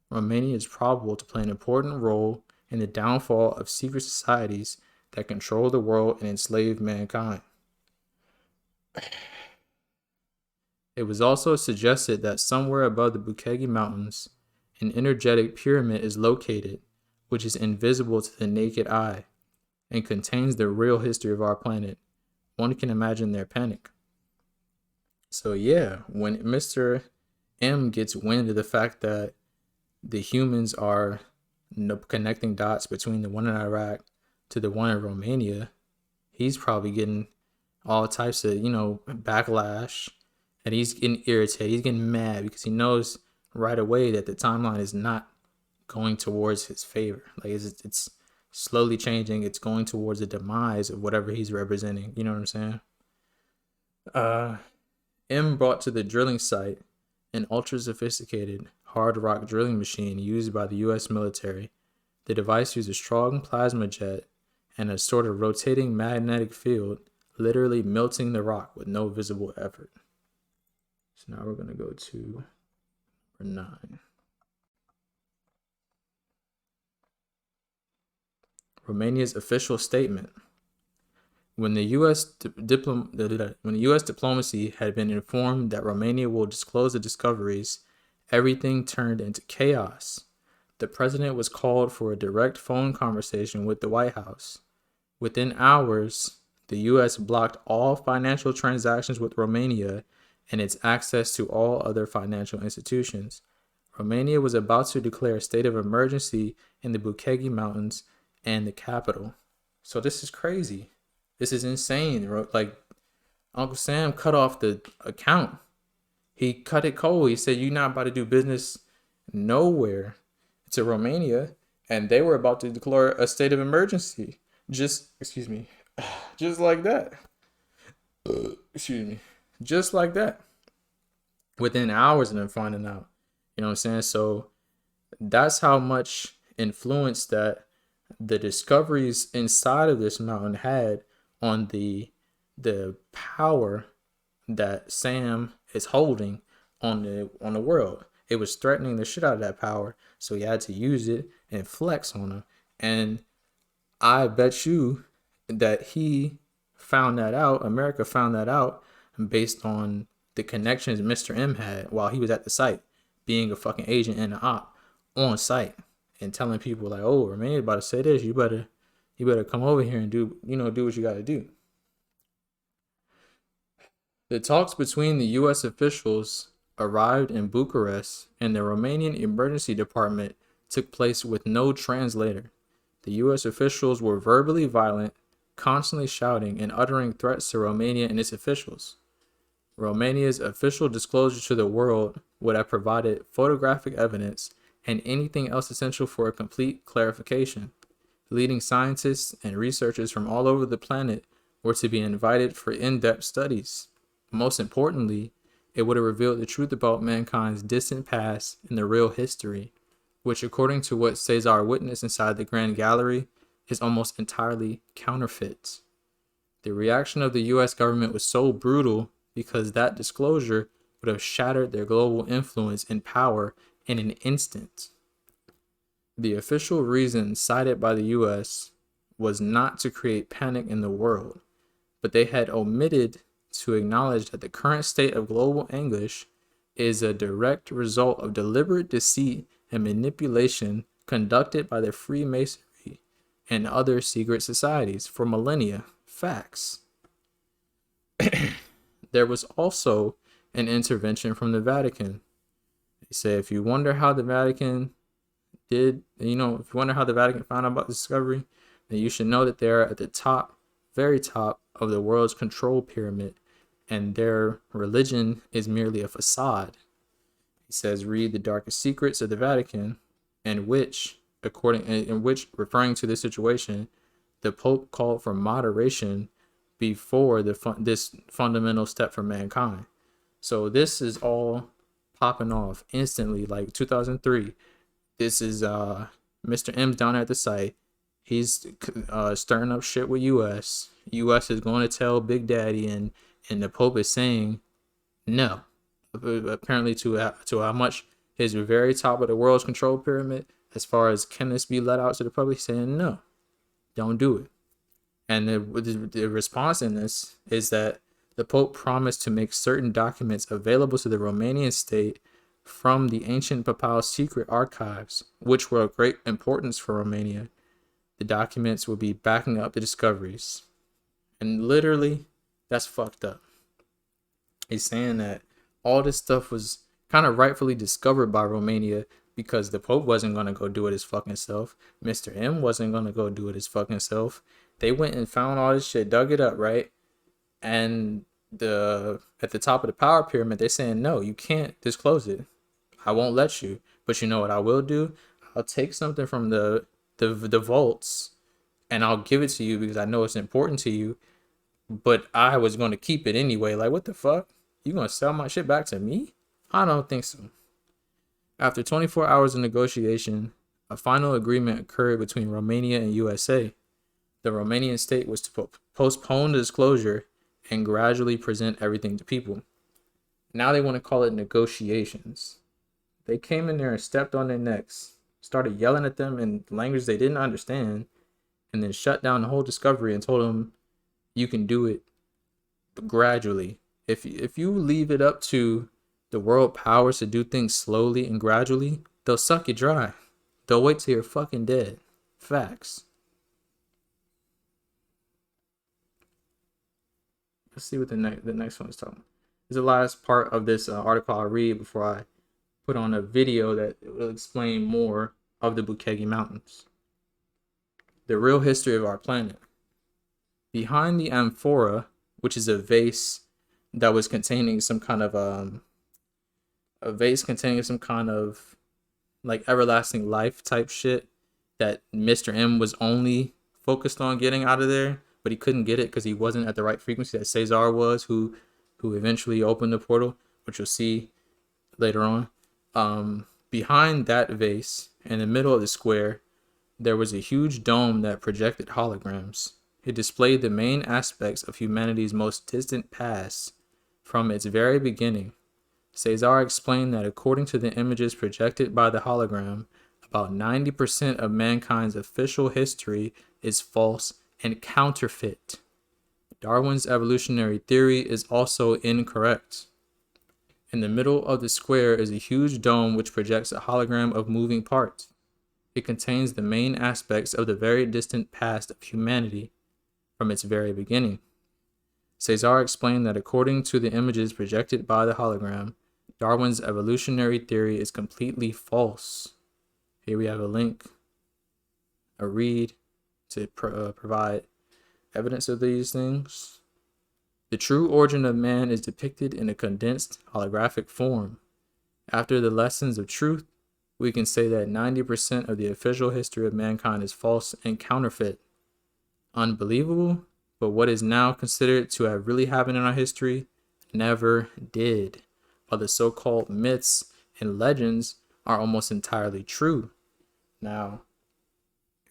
Romania is probable to play an important role in the downfall of secret societies that control the world and enslave mankind. It was also suggested that somewhere above the Bukegi Mountains, an energetic pyramid is located, which is invisible to the naked eye and contains the real history of our planet. One can imagine their panic. So yeah, when Mr. M gets wind of the fact that the humans are connecting dots between the one in Iraq to the one in Romania, he's probably getting all types of, backlash, and he's getting irritated. He's getting mad because he knows right away that the timeline is not going towards his favor. Like it's slowly changing. It's going towards the demise of whatever he's representing. You know what I'm saying? M brought to the drilling site an ultra sophisticated hard rock drilling machine used by the U.S. military. The device used a strong plasma jet and a sort of rotating magnetic field, literally melting the rock with no visible effort. So now we're going to go to number 9. Romania's official statement. When the U.S. diplomacy had been informed that Romania will disclose the discoveries, everything turned into chaos. The president was called for a direct phone conversation with the White House. Within hours, the U.S. blocked all financial transactions with Romania and its access to all other financial institutions. Romania was about to declare a state of emergency in the Bukegi Mountains and the capital. So this is crazy. This is insane. Like, Uncle Sam cut off the account. He cut it cold. He said, "You're not about to do business nowhere to Romania." And they were about to declare a state of emergency. Just like that. Just like that. Within hours of them finding out. You know what I'm saying? So That's how much influence that the discoveries inside of this mountain had on the power that Sam is holding on the world. It was threatening the shit out of that power, so he had to use it and flex on him. And I bet you that he found that out. America found that out based on the connections Mr. M had while he was at the site, being a fucking agent and an op on site and telling people like, "Oh, Romania about to say this. You better come over here and do what you got to do." The talks between the U.S. officials arrived in Bucharest, and the Romanian Emergency Department took place with no translator. The U.S. officials were verbally violent, constantly shouting and uttering threats to Romania and its officials. Romania's official disclosure to the world would have provided photographic evidence and anything else essential for a complete clarification. Leading scientists and researchers from all over the planet were to be invited for in-depth studies. Most importantly, it would have revealed the truth about mankind's distant past and the real history, which, according to what Cesar witnessed inside the Grand Gallery, is almost entirely counterfeit. The reaction of the US government was so brutal because that disclosure would have shattered their global influence and power in an instant. The official reason cited by the US was not to create panic in the world, but they had omitted to acknowledge that the current state of global anguish is a direct result of deliberate deceit and manipulation conducted by the Freemasonry and other secret societies for millennia. Facts. There was also an intervention from the Vatican. They say if you wonder how the Vatican if you wonder how the Vatican found out about the discovery, then you should know that they're at the top, very top of the world's control pyramid, and their religion is merely a facade. He says, read the darkest secrets of the Vatican, in which, referring to this situation, the Pope called for moderation before this fundamental step for mankind. So this is all popping off instantly, like 2003. This is Mr. M's down at the site. He's stirring up shit with US. US is going to tell Big Daddy, and the Pope is saying no. Apparently to how much his very top of the world's control pyramid, as far as can this be let out to the public, saying no, don't do it. And the response in this is that the Pope promised to make certain documents available to the Romanian state from the ancient papal secret archives, which were of great importance for Romania. The documents would be backing up the discoveries. And literally, that's fucked up. He's saying that all this stuff was kind of rightfully discovered by Romania because the Pope wasn't going to go do it his fucking self. Mr. M wasn't going to go do it his fucking self. They went and found all this shit, dug it up, right? And at the top of the power pyramid, they're saying, no, you can't disclose it. I won't let you. But you know what I will do? I'll take something from the vaults and I'll give it to you because I know it's important to you. But I was going to keep it anyway. Like, what the fuck? You going to sell my shit back to me? I don't think so. After 24 hours of negotiation, a final agreement occurred between Romania and USA. The Romanian state was to postpone the disclosure and gradually present everything to people. Now they want to call it negotiations. They came in there and stepped on their necks, started yelling at them in language they didn't understand, and then shut down the whole discovery and told them, you can do it gradually. If you leave it up to the world powers to do things slowly and gradually, they'll suck you dry. They'll wait till you're fucking dead. Facts. Let's see what the next one is talking about. This is the last part of this article I'll read before I put on a video that will explain more of the Bukegi Mountains. The real history of our planet. Behind the amphora, which is a vase that was containing some kind of like everlasting life type shit that Mr. M was only focused on getting out of there, but he couldn't get it because he wasn't at the right frequency that Cesar was, who eventually opened the portal, which you'll see later on. Behind that vase, in the middle of the square, there was a huge dome that projected holograms. It displayed the main aspects of humanity's most distant past from its very beginning. Cesar explained that according to the images projected by the hologram, about 90% of mankind's official history is false and counterfeit. Darwin's evolutionary theory is also incorrect. In the middle of the square is a huge dome which projects a hologram of moving parts. It contains the main aspects of the very distant past of humanity from its very beginning. Cesar explained that according to the images projected by the hologram, Darwin's evolutionary theory is completely false. Here we have a link, a read to provide evidence of these things. The true origin of man is depicted in a condensed holographic form. After the lessons of truth, we can say that 90% of the official history of mankind is false and counterfeit. Unbelievable, but what is now considered to have really happened in our history never did, while the so-called myths and legends are almost entirely true. Now,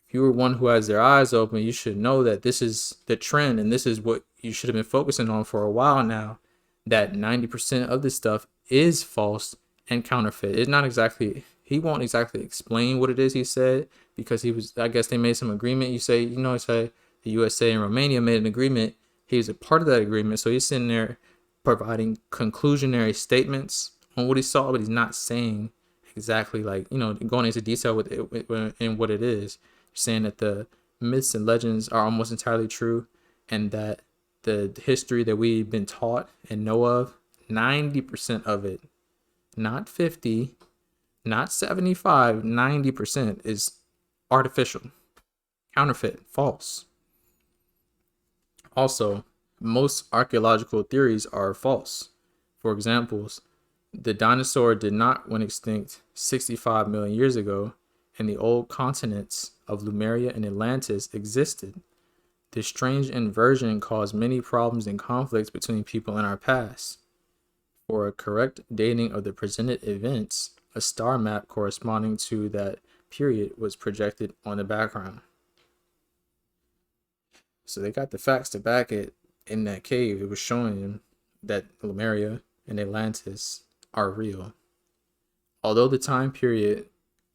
if you are one who has their eyes open, you should know that this is the trend and this is what you should have been focusing on for a while now, that 90% of this stuff is false and counterfeit. It's not exactly, he won't exactly explain what it is he said, because he was, I guess they made some agreement. You say, say the USA and Romania made an agreement. He was a part of that agreement. So he's sitting there providing conclusionary statements on what he saw, but he's not saying exactly, like, going into detail with it and what it is. Saying that the myths and legends are almost entirely true, and that the history that we've been taught and know of, 90% of it, not 50, not 75, 90% is artificial, counterfeit, false. Also, most archaeological theories are false. For example, the dinosaur did not went extinct 65 million years ago, and the old continents of Lemuria and Atlantis existed. This strange inversion caused many problems and conflicts between people in our past. For a correct dating of the presented events, a star map corresponding to that period was projected on the background. So they got the facts to back it. In that cave, it was showing them that Lemuria and Atlantis are real. Although the time period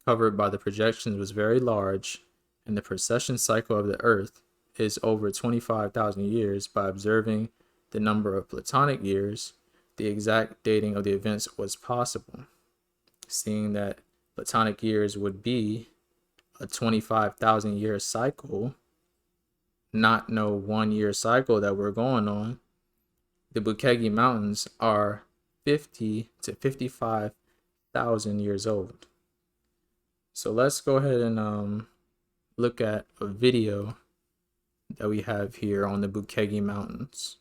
covered by the projections was very large, and the precession cycle of the Earth is over 25,000 years, by observing the number of Platonic years, the exact dating of the events was possible, seeing that Platonic years would be a 25,000 year cycle, not no 1 year cycle that we're going on. The Bukegi Mountains are 50 to 55,000 years old. So let's go ahead and look at a video that we have here on the Bukegi Mountains.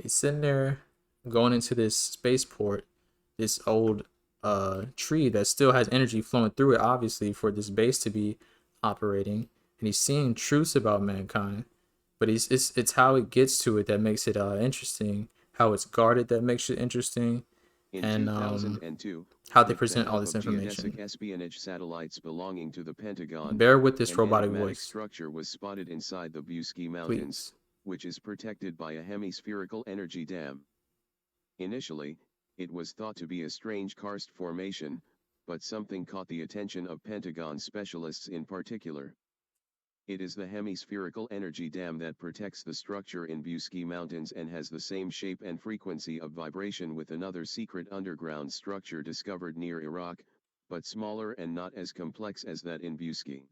He's sitting there going into this spaceport, this old tree that still has energy flowing through it, obviously, for this base to be operating. And he's seeing truths about mankind, but it's how it gets to it that makes it interesting, how it's guarded that makes it interesting, In and 2002, how they with the present all help this of information. geodesic espionage satellites belonging to the Pentagon, Bear with this an robotic enigmatic voice, structure was spotted inside the Buski Mountains, please. which is protected by a hemispherical energy dam. Initially, it was thought to be a strange karst formation, but something caught the attention of Pentagon specialists in particular. It is the hemispherical energy dam that protects the structure in Buski Mountains and has the same shape and frequency of vibration with another secret underground structure discovered near Iraq, but smaller and not as complex as that in Buski.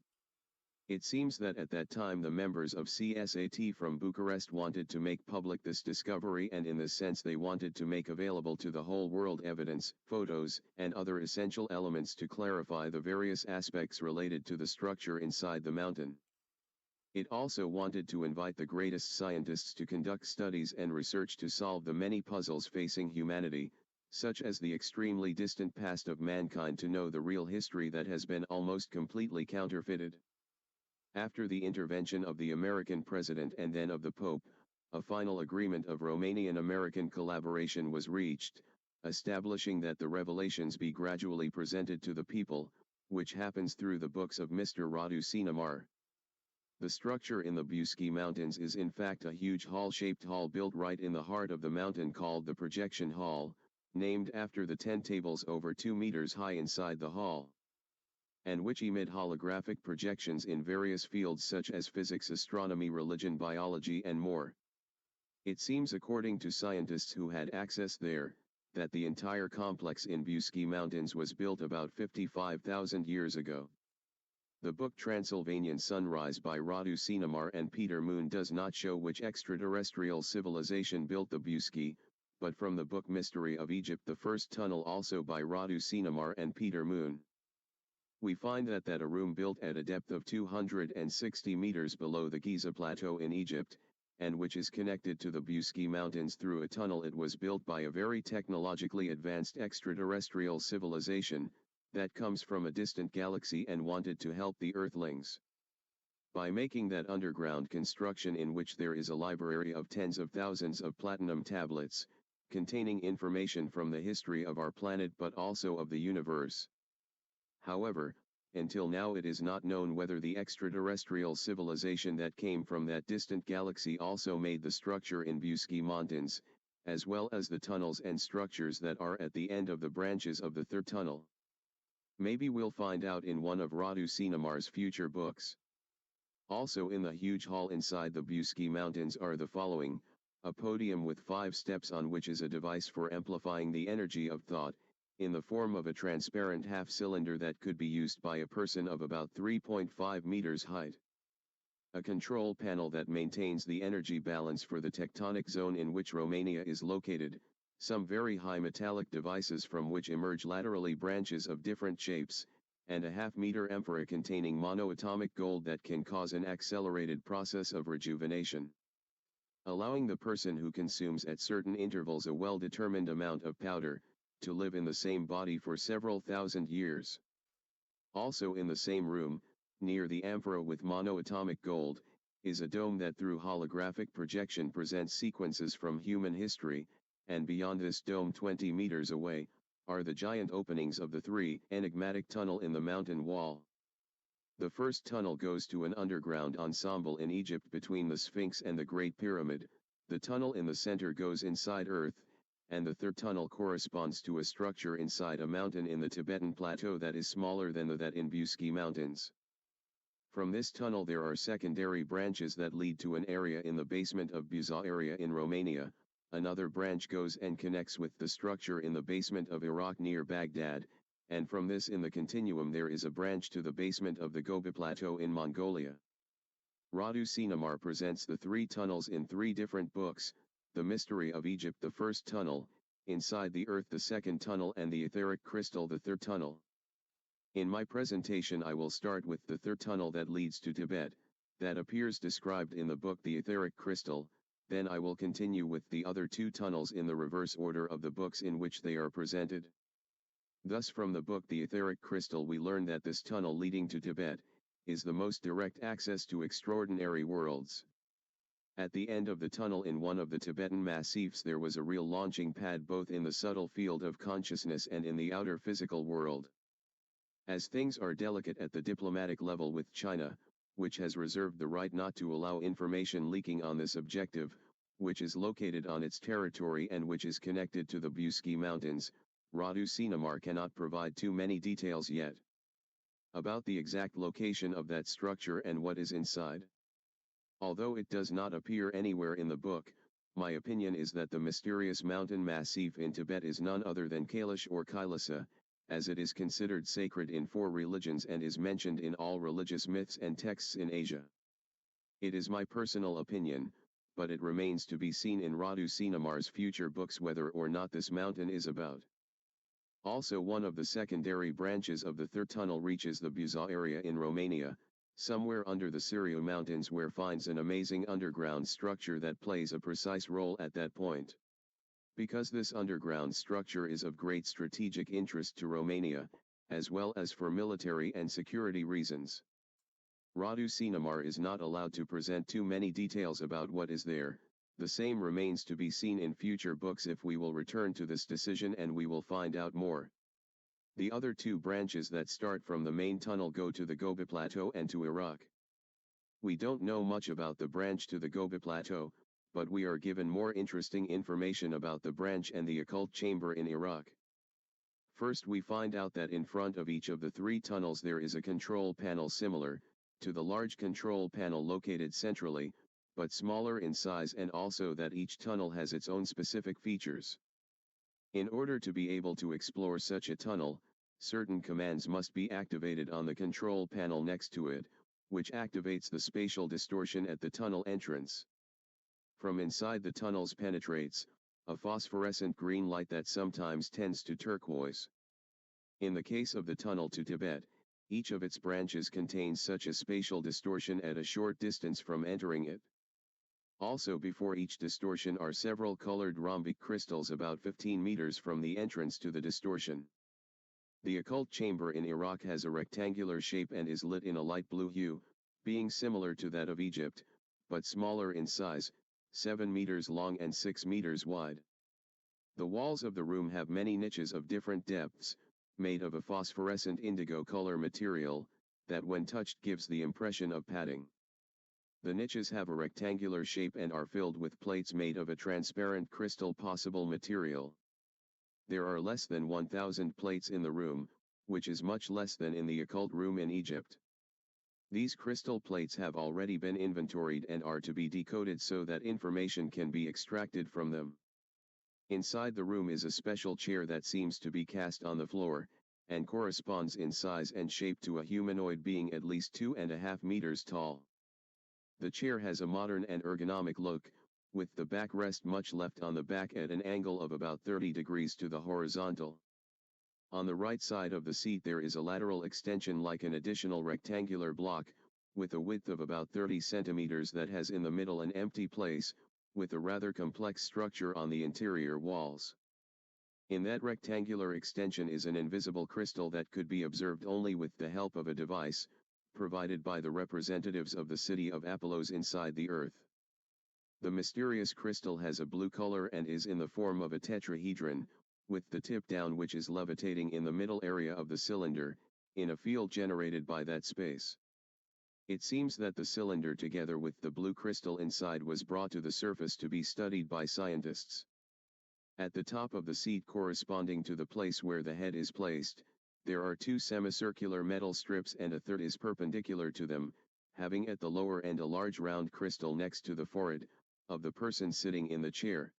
It seems that at that time the members of CSAT from Bucharest wanted to make public this discovery, and in this sense they wanted to make available to the whole world evidence, photos, and other essential elements to clarify the various aspects related to the structure inside the mountain. It also wanted to invite the greatest scientists to conduct studies and research to solve the many puzzles facing humanity, such as the extremely distant past of mankind, to know the real history that has been almost completely counterfeited. After the intervention of the American president and then of the Pope, a final agreement of Romanian-American collaboration was reached, establishing that the revelations be gradually presented to the people, which happens through the books of Mr. Radu Sinamar. The structure in the Buski Mountains is in fact a huge hall-shaped hall built right in the heart of the mountain called the Projection Hall, named after the 10 tables over 2 meters high inside the hall, and which emit holographic projections in various fields such as physics, astronomy, religion, biology and more. It seems, according to scientists who had access there, that the entire complex in Buski Mountains was built about 55,000 years ago. The book Transylvanian Sunrise by Radu Sinamar and Peter Moon does not show which extraterrestrial civilization built the Buski, but from the book Mystery of Egypt, the first tunnel, also by Radu Sinamar and Peter Moon, we find that a room built at a depth of 260 meters below the Giza Plateau in Egypt, and which is connected to the Buski Mountains through a tunnel, it was built by a very technologically advanced extraterrestrial civilization that comes from a distant galaxy and wanted to help the Earthlings by making that underground construction, in which there is a library of tens of thousands of platinum tablets, containing information from the history of our planet but also of the universe. However, until now it is not known whether the extraterrestrial civilization that came from that distant galaxy also made the structure in Buski Mountains, as well as the tunnels and structures that are at the end of the branches of the third tunnel. Maybe we'll find out in one of Radu Sinamar's future books. Also in the huge hall inside the Buski Mountains are the following: a podium with 5 steps on which is a device for amplifying the energy of thought, in the form of a transparent half-cylinder that could be used by a person of about 3.5 meters height. A control panel that maintains the energy balance for the tectonic zone in which Romania is located, some very high metallic devices from which emerge laterally branches of different shapes, and a half-meter amphora containing monoatomic gold that can cause an accelerated process of rejuvenation, allowing the person who consumes at certain intervals a well-determined amount of powder to live in the same body for several thousand years. Also in the same room, near the amphora with monoatomic gold, is a dome that through holographic projection presents sequences from human history, and beyond this dome 20 meters away, are the giant openings of the 3 enigmatic tunnel in the mountain wall. The first tunnel goes to an underground ensemble in Egypt between the Sphinx and the Great Pyramid, the tunnel in the center goes inside Earth, and the third tunnel corresponds to a structure inside a mountain in the Tibetan plateau that is smaller than that in Buski Mountains. From this tunnel there are secondary branches that lead to an area in the basement of Buza area in Romania, another branch goes and connects with the structure in the basement of Iraq near Baghdad, and from this in the continuum there is a branch to the basement of the Gobi Plateau in Mongolia. Radu Sinamar presents the 3 tunnels in 3 different books: The Mystery of Egypt the first tunnel, Inside the Earth the second tunnel, and the Etheric Crystal the third tunnel. In my presentation I will start with the third tunnel that leads to Tibet, that appears described in the book The Etheric Crystal, then I will continue with the other 2 tunnels in the reverse order of the books in which they are presented. Thus from the book The Etheric Crystal we learn that this tunnel leading to Tibet is the most direct access to extraordinary worlds. At the end of the tunnel in one of the Tibetan massifs there was a real launching pad both in the subtle field of consciousness and in the outer physical world. As things are delicate at the diplomatic level with China, which has reserved the right not to allow information leaking on this objective, which is located on its territory and which is connected to the Buski Mountains, Radu Sinamar cannot provide too many details yet about the exact location of that structure and what is inside. Although it does not appear anywhere in the book, my opinion is that the mysterious mountain massif in Tibet is none other than Kailash or Kailasa, as it is considered sacred in 4 religions and is mentioned in all religious myths and texts in Asia. It is my personal opinion, but it remains to be seen in Radu Sinamar's future books whether or not this mountain is about. Also one of the secondary branches of the third tunnel reaches the Buza area in Romania, somewhere under the Sirio Mountains, where finds an amazing underground structure that plays a precise role at that point. Because this underground structure is of great strategic interest to Romania, as well as for military and security reasons. Radu Sinamar is not allowed to present too many details about what is there, The same remains to be seen in future books if we will return to this decision, and we will find out more. The other two branches that start from the main tunnel go to the Gobi Plateau and to Iraq. We don't know much about the branch to the Gobi Plateau, but we are given more interesting information about the branch and the occult chamber in Iraq. First, we find out that in front of each of the three tunnels there is a control panel similar to the large control panel located centrally, but smaller in size, and also that each tunnel has its own specific features. In order to be able to explore such a tunnel, certain commands must be activated on the control panel next to it, which activates the spatial distortion at the tunnel entrance. From inside the tunnels penetrates a phosphorescent green light that sometimes tends to turquoise. In the case of the tunnel to Tibet, each of its branches contains such a spatial distortion at a short distance from entering it. Also, before each distortion are several colored rhombic crystals about 15 meters from the entrance to the distortion. The occult chamber in Iraq has a rectangular shape and is lit in a light blue hue, being similar to that of Egypt, but smaller in size, 7 meters long and 6 meters wide. The walls of the room have many niches of different depths, made of a phosphorescent indigo color material, that when touched gives the impression of padding. The niches have a rectangular shape and are filled with plates made of a transparent crystal possible material. There are less than 1,000 plates in the room, which is much less than in the occult room in Egypt. These crystal plates have already been inventoried and are to be decoded so that information can be extracted from them. Inside the room is a special chair that seems to be cast on the floor, and corresponds in size and shape to a humanoid being at least 2.5 meters tall. The chair has a modern and ergonomic look, with the backrest much left on the back at an angle of about 30 degrees to the horizontal. On the right side of the seat there is a lateral extension like an additional rectangular block, with a width of about 30 centimeters that has in the middle an empty place, with a rather complex structure on the interior walls. In that rectangular extension is an invisible crystal that could be observed only with the help of a device, provided by the representatives of the city of Apollos inside the earth. The mysterious crystal has a blue color and is in the form of a tetrahedron, with the tip down, which is levitating in the middle area of the cylinder, in a field generated by that space. It seems that the cylinder together with the blue crystal inside was brought to the surface to be studied by scientists. At the top of the seat, corresponding to the place where the head is placed, there are two semicircular metal strips and a third is perpendicular to them, having at the lower end a large round crystal next to the forehead of the person sitting in the chair.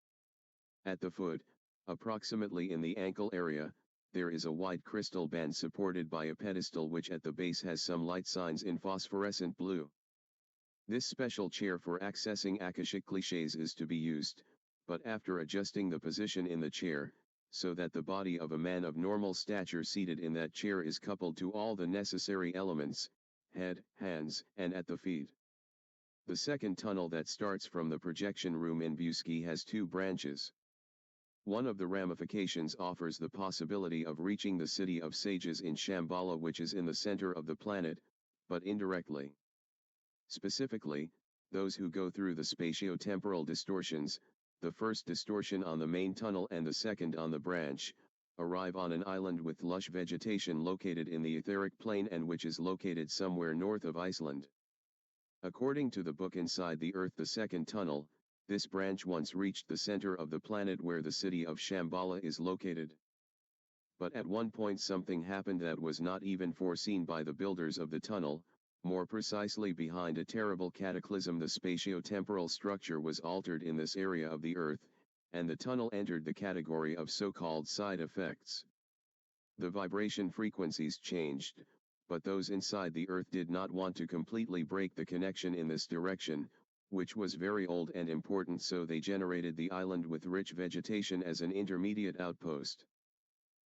At the foot, approximately in the ankle area, there is a white crystal band supported by a pedestal which at the base has some light signs in phosphorescent blue. This special chair for accessing Akashic clichés is to be used, but after adjusting the position in the chair, so that the body of a man of normal stature seated in that chair is coupled to all the necessary elements, head, hands, and at the feet. The second tunnel that starts from the projection room in Busky has two branches. One of the ramifications offers the possibility of reaching the city of sages in Shambhala, which is in the center of the planet, but indirectly. Specifically, those who go through the spatio-temporal distortions, the first distortion on the main tunnel and the second on the branch, arrive on an island with lush vegetation located in the etheric plane and which is located somewhere north of Iceland. According to the book Inside the Earth, the second tunnel, this branch once reached the center of the planet where the city of Shambhala is located. But at one point something happened that was not even foreseen by the builders of the tunnel. More precisely, behind a terrible cataclysm the spatio-temporal structure was altered in this area of the Earth, and the tunnel entered the category of so-called side effects. The vibration frequencies changed, but those inside the Earth did not want to completely break the connection in this direction, which was very old and important, so they generated the island with rich vegetation as an intermediate outpost,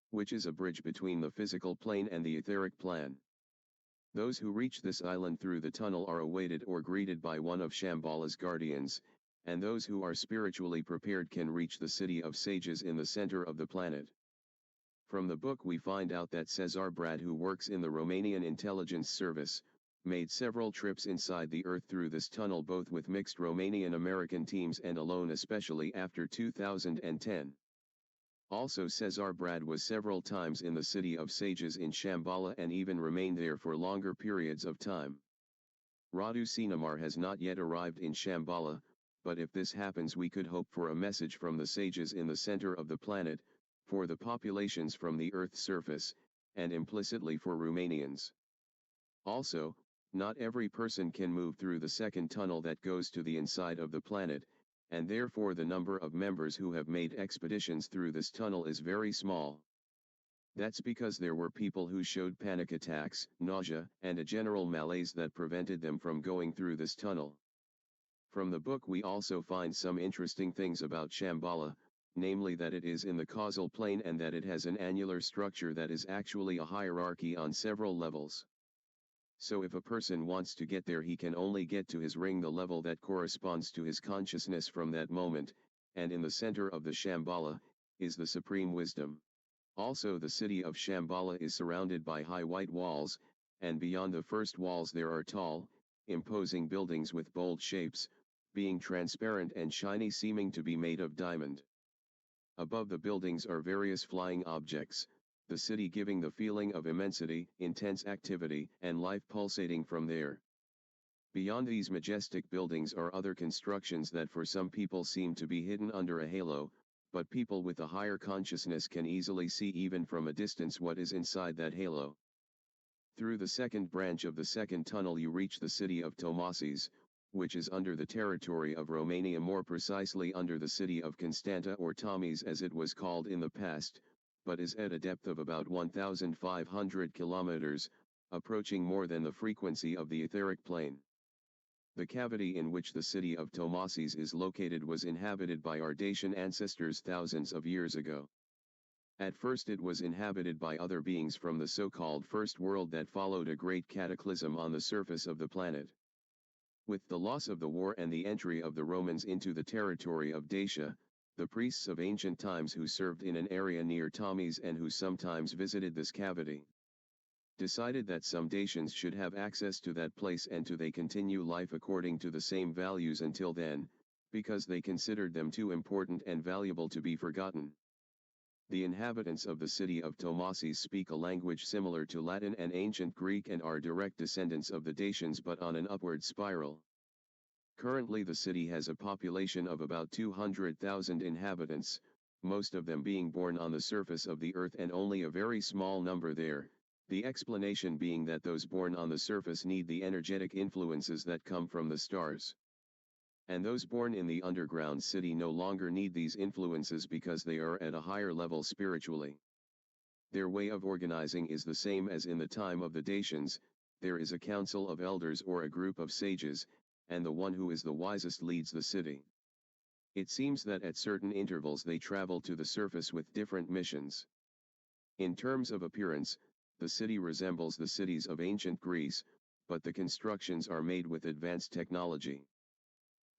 which is a bridge between the physical plane and the etheric plane. Those who reach this island through the tunnel are awaited or greeted by one of Shambhala's guardians, and those who are spiritually prepared can reach the city of sages in the center of the planet. From the book we find out that Cesar Brad, who works in the Romanian intelligence service, made several trips inside the Earth through this tunnel, both with mixed Romanian-American teams and alone, especially after 2010. Also, Cesar Brad was several times in the city of Sages in Shambhala and even remained there for longer periods of time. Radu Sinamar has not yet arrived in Shambhala, but if this happens, we could hope for a message from the sages in the center of the planet, for the populations from the Earth's surface, and implicitly for Romanians. Also, not every person can move through the second tunnel that goes to the inside of the planet, and therefore the number of members who have made expeditions through this tunnel is very small. That's because there were people who showed panic attacks, nausea, and a general malaise that prevented them from going through this tunnel. From the book we also find some interesting things about Shambhala, namely that it is in the causal plane and that it has an annular structure that is actually a hierarchy on several levels. So if a person wants to get there, he can only get to his ring, the level that corresponds to his consciousness from that moment, and in the center of the Shambhala, is the supreme wisdom. Also, the city of Shambhala is surrounded by high white walls, and beyond the first walls there are tall, imposing buildings with bold shapes, being transparent and shiny, seeming to be made of diamond. Above the buildings are various flying objects, the city giving the feeling of immensity, intense activity, and life pulsating from there. Beyond these majestic buildings are other constructions that for some people seem to be hidden under a halo, but people with a higher consciousness can easily see even from a distance what is inside that halo. Through the second branch of the second tunnel you reach the city of Tomases, which is under the territory of Romania, more precisely under the city of Constanta, or Tomis as it was called in the past, but is at a depth of about 1,500 kilometers, approaching more than the frequency of the etheric plane. The cavity in which the city of Tomases is located was inhabited by our Dacian ancestors thousands of years ago. At first it was inhabited by other beings from the so-called First World that followed a great cataclysm on the surface of the planet. With the loss of the war and the entry of the Romans into the territory of Dacia, the priests of ancient times who served in an area near Tomis and who sometimes visited this cavity, decided that some Dacians should have access to that place and to they continue life according to the same values until then, because they considered them too important and valuable to be forgotten. The inhabitants of the city of Tomases speak a language similar to Latin and ancient Greek and are direct descendants of the Dacians, but on an upward spiral. Currently the city has a population of about 200,000 inhabitants, most of them being born on the surface of the earth and only a very small number there, the explanation being that those born on the surface need the energetic influences that come from the stars. And those born in the underground city no longer need these influences because they are at a higher level spiritually. Their way of organizing is the same as in the time of the Dacians. There is a council of elders or a group of sages, and the one who is the wisest leads the city. It seems that at certain intervals they travel to the surface with different missions. In terms of appearance, the city resembles the cities of ancient Greece, but the constructions are made with advanced technology.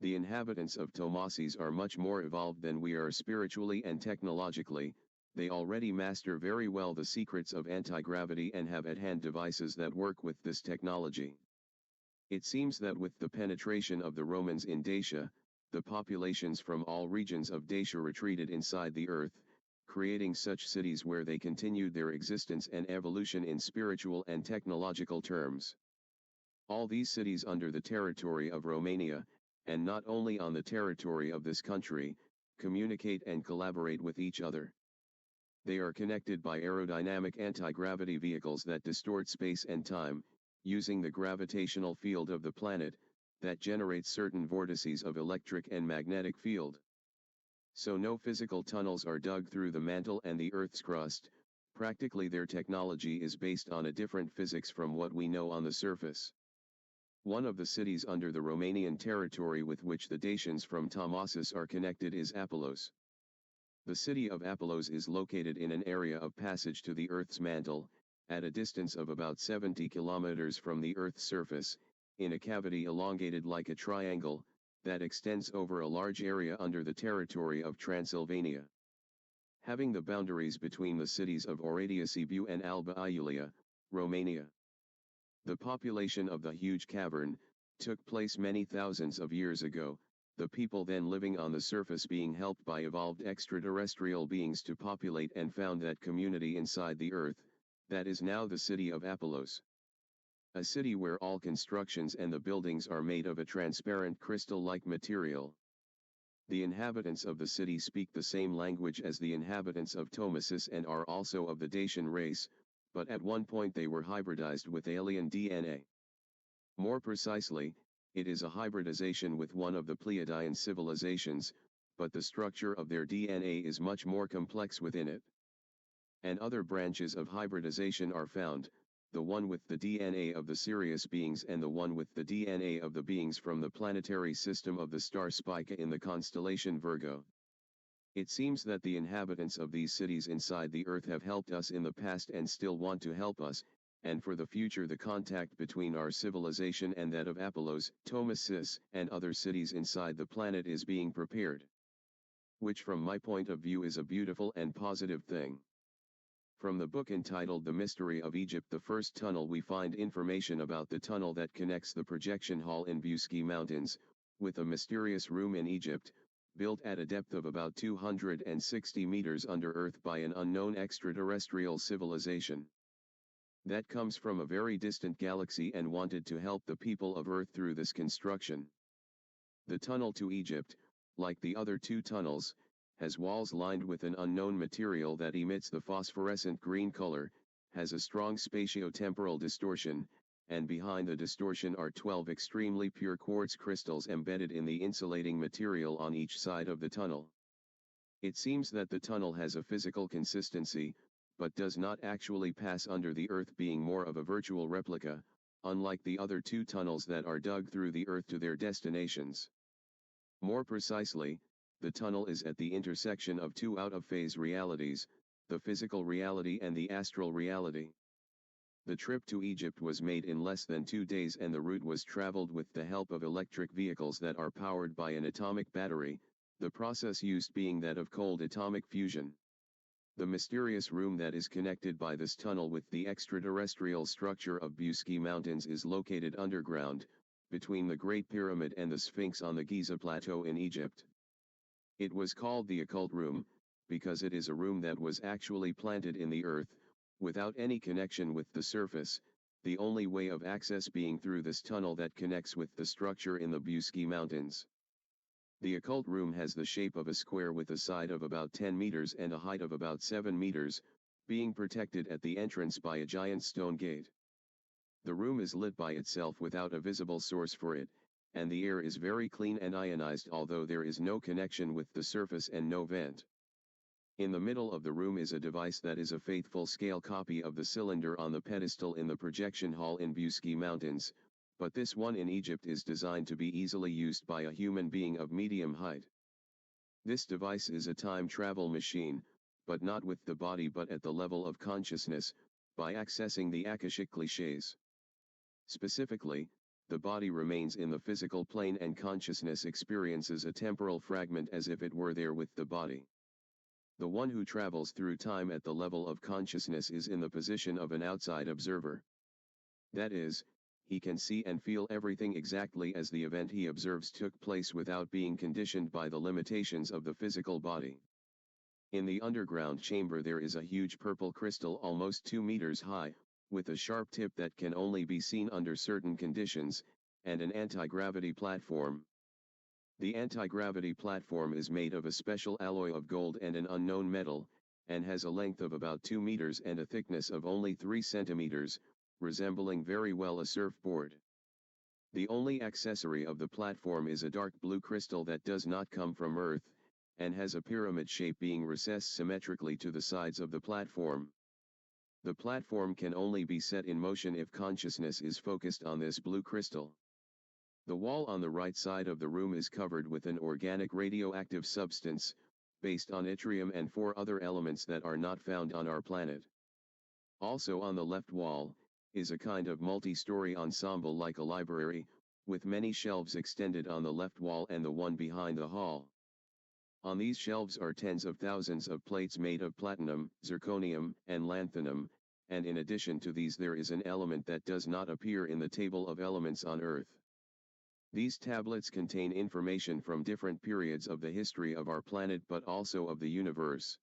The inhabitants of Tomases are much more evolved than we are spiritually and technologically. They already master very well the secrets of anti-gravity and have at hand devices that work with this technology. It seems that with the penetration of the Romans in Dacia, the populations from all regions of Dacia retreated inside the earth, creating such cities where they continued their existence and evolution in spiritual and technological terms. All these cities under the territory of Romania, and not only on the territory of this country, communicate and collaborate with each other. They are connected by aerodynamic anti-gravity vehicles that distort space and time, using the gravitational field of the planet, that generates certain vortices of electric and magnetic field. So no physical tunnels are dug through the mantle and the Earth's crust. Practically their technology is based on a different physics from what we know on the surface. One of the cities under the Romanian territory with which the Dacians from Tomases are connected is Apollos. The city of Apollos is located in an area of passage to the Earth's mantle, at a distance of about 70 kilometers from the Earth's surface, in a cavity elongated like a triangle, that extends over a large area under the territory of Transylvania. Having the boundaries between the cities of Oradea Sibiu and Alba Iulia, Romania. The population of the huge cavern took place many thousands of years ago, the people then living on the surface being helped by evolved extraterrestrial beings to populate and found that community inside the earth, that is now the city of Apolos. A city where all constructions and the buildings are made of a transparent crystal-like material. The inhabitants of the city speak the same language as the inhabitants of Tomasis and are also of the Dacian race, but at one point they were hybridized with alien DNA. More precisely, it is a hybridization with one of the Pleiadian civilizations, but the structure of their DNA is much more complex within it. And other branches of hybridization are found, the one with the DNA of the Sirius beings and the one with the DNA of the beings from the planetary system of the star Spica in the constellation Virgo. It seems that the inhabitants of these cities inside the Earth have helped us in the past and still want to help us, and for the future the contact between our civilization and that of Apolos, Tomasis, and other cities inside the planet is being prepared. Which from my point of view is a beautiful and positive thing. From the book entitled The Mystery of Egypt, The First Tunnel, we find information about the tunnel that connects the projection hall in Buski Mountains, with a mysterious room in Egypt, built at a depth of about 260 meters under Earth by an unknown extraterrestrial civilization. That comes from a very distant galaxy and wanted to help the people of Earth through this construction. The tunnel to Egypt, like the other two tunnels, has walls lined with an unknown material that emits the phosphorescent green color, has a strong spatiotemporal distortion, and behind the distortion are 12 extremely pure quartz crystals embedded in the insulating material on each side of the tunnel. It seems that the tunnel has a physical consistency, but does not actually pass under the earth, being more of a virtual replica, unlike the other two tunnels that are dug through the earth to their destinations. More precisely, the tunnel is at the intersection of two out-of-phase realities, the physical reality and the astral reality. The trip to Egypt was made in less than 2 days and the route was traveled with the help of electric vehicles that are powered by an atomic battery, the process used being that of cold atomic fusion. The mysterious room that is connected by this tunnel with the extraterrestrial structure of Buski Mountains is located underground, between the Great Pyramid and the Sphinx on the Giza Plateau in Egypt. It was called the occult room, because it is a room that was actually planted in the earth, without any connection with the surface, the only way of access being through this tunnel that connects with the structure in the Buski Mountains. The occult room has the shape of a square with a side of about 10 meters and a height of about 7 meters, being protected at the entrance by a giant stone gate. The room is lit by itself without a visible source for it, and the air is very clean and ionized, although there is no connection with the surface and no vent. In the middle of the room is a device that is a faithful scale copy of the cylinder on the pedestal in the projection hall in Buski Mountains, but this one in Egypt is designed to be easily used by a human being of medium height. This device is a time travel machine, but not with the body but at the level of consciousness, by accessing the Akashic clichés. Specifically, the body remains in the physical plane and consciousness experiences a temporal fragment as if it were there with the body. The one who travels through time at the level of consciousness is in the position of an outside observer. That is, he can see and feel everything exactly as the event he observes took place without being conditioned by the limitations of the physical body. In the underground chamber there is a huge purple crystal almost 2 meters high, with a sharp tip that can only be seen under certain conditions, and an anti-gravity platform. The anti-gravity platform is made of a special alloy of gold and an unknown metal, and has a length of about 2 meters and a thickness of only 3 centimeters, resembling very well a surfboard. The only accessory of the platform is a dark blue crystal that does not come from Earth, and has a pyramid shape being recessed symmetrically to the sides of the platform. The platform can only be set in motion if consciousness is focused on this blue crystal. The wall on the right side of the room is covered with an organic radioactive substance, based on yttrium and 4 other elements that are not found on our planet. Also on the left wall, is a kind of multi-story ensemble like a library, with many shelves extended on the left wall and the one behind the hall. On these shelves are tens of thousands of plates made of platinum, zirconium, and lanthanum, and in addition to these there is an element that does not appear in the table of elements on Earth. These tablets contain information from different periods of the history of our planet but also of the universe.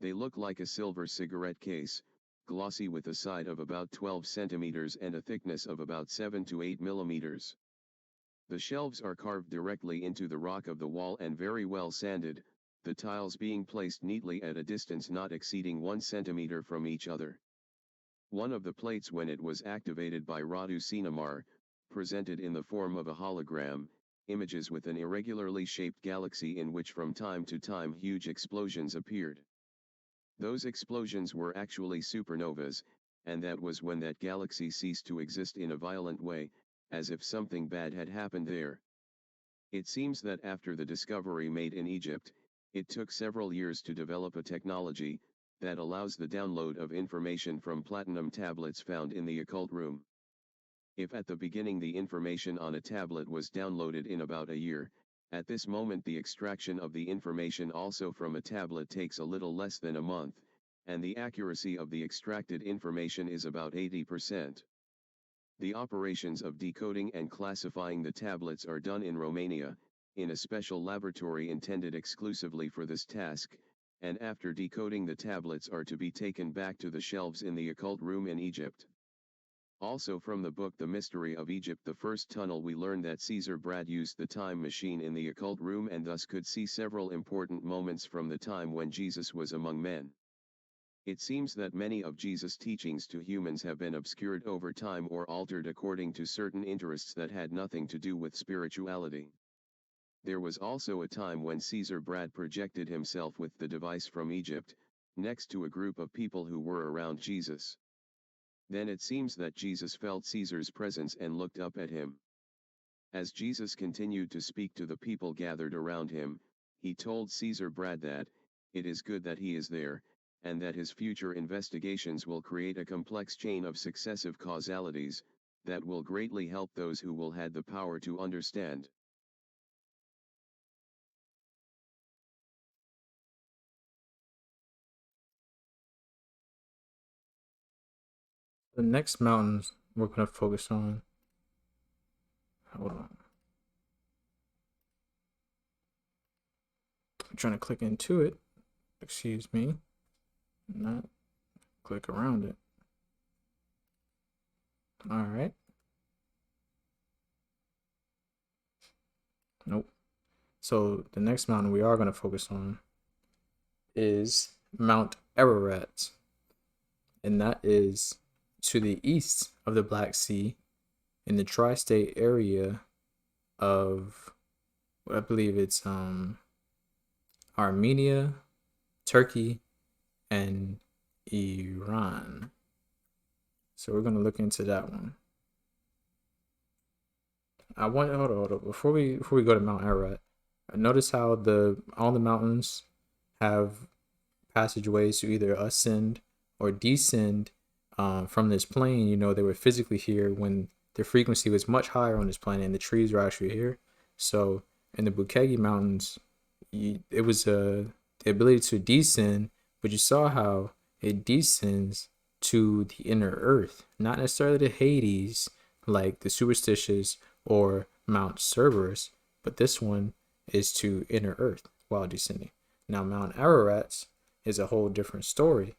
They look like a silver cigarette case, glossy with a side of about 12 centimeters and a thickness of about 7 to 8 millimeters. The shelves are carved directly into the rock of the wall and very well sanded, the tiles being placed neatly at a distance not exceeding 1 centimeter from each other. One of the plates, when it was activated by Radu Sinamar, presented in the form of a hologram, images with an irregularly shaped galaxy in which from time to time huge explosions appeared. Those explosions were actually supernovas, and that was when that galaxy ceased to exist in a violent way, as if something bad had happened there. It seems that after the discovery made in Egypt, it took several years to develop a technology that allows the download of information from platinum tablets found in the occult room. If at the beginning the information on a tablet was downloaded in about a year, at this moment the extraction of the information also from a tablet takes a little less than a month, and the accuracy of the extracted information is about 80%. The operations of decoding and classifying the tablets are done in Romania, in a special laboratory intended exclusively for this task, and after decoding the tablets are to be taken back to the shelves in the occult room in Egypt. Also from the book The Mystery of Egypt, the first tunnel, we learn that Caesar Brad used the time machine in the occult room and thus could see several important moments from the time when Jesus was among men. It seems that many of Jesus' teachings to humans have been obscured over time or altered according to certain interests that had nothing to do with spirituality. There was also a time when Caesar Brad projected himself with the device from Egypt, next to a group of people who were around Jesus. Then it seems that Jesus felt Caesar's presence and looked up at him. As Jesus continued to speak to the people gathered around him, he told Caesar Brad that, it is good that he is there, and that his future investigations will create a complex chain of successive causalities, that will greatly help those who will had the power to understand. The next mountain we're going to focus on. Hold on. I'm trying to click into it. Excuse me. Not click around it. All right. Nope. So the next mountain we are going to focus on is Mount Ararat, and that is to the east of the Black Sea in the tri-state area of, I believe it's Armenia, Turkey, and Iran. So we're going to look into that one. Hold on. Before we go to Mount Ararat, notice how all the mountains have passageways to either ascend or descend from this plane. You know, they were physically here when the frequency was much higher on this planet and the trees were actually here. So in the Bukegi Mountains, it was the ability to descend, but you saw how it descends to the inner earth, not necessarily to Hades like the superstitious or Mount Cerberus, but this one is to inner earth while descending. Now Mount Ararat is a whole different story.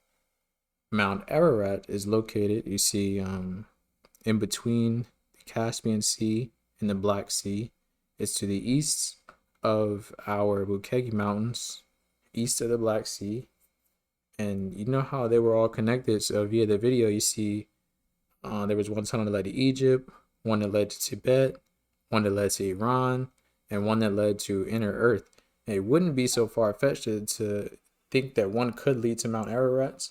Mount Ararat is located, you see, in between the Caspian Sea and the Black Sea. It's to the east of our Bukegi Mountains, east of the Black Sea. And you know how they were all connected. So via the video, you see there was one tunnel that led to Egypt, one that led to Tibet, one that led to Iran, and one that led to inner earth. And it wouldn't be so far-fetched to think that one could lead to Mount Ararat,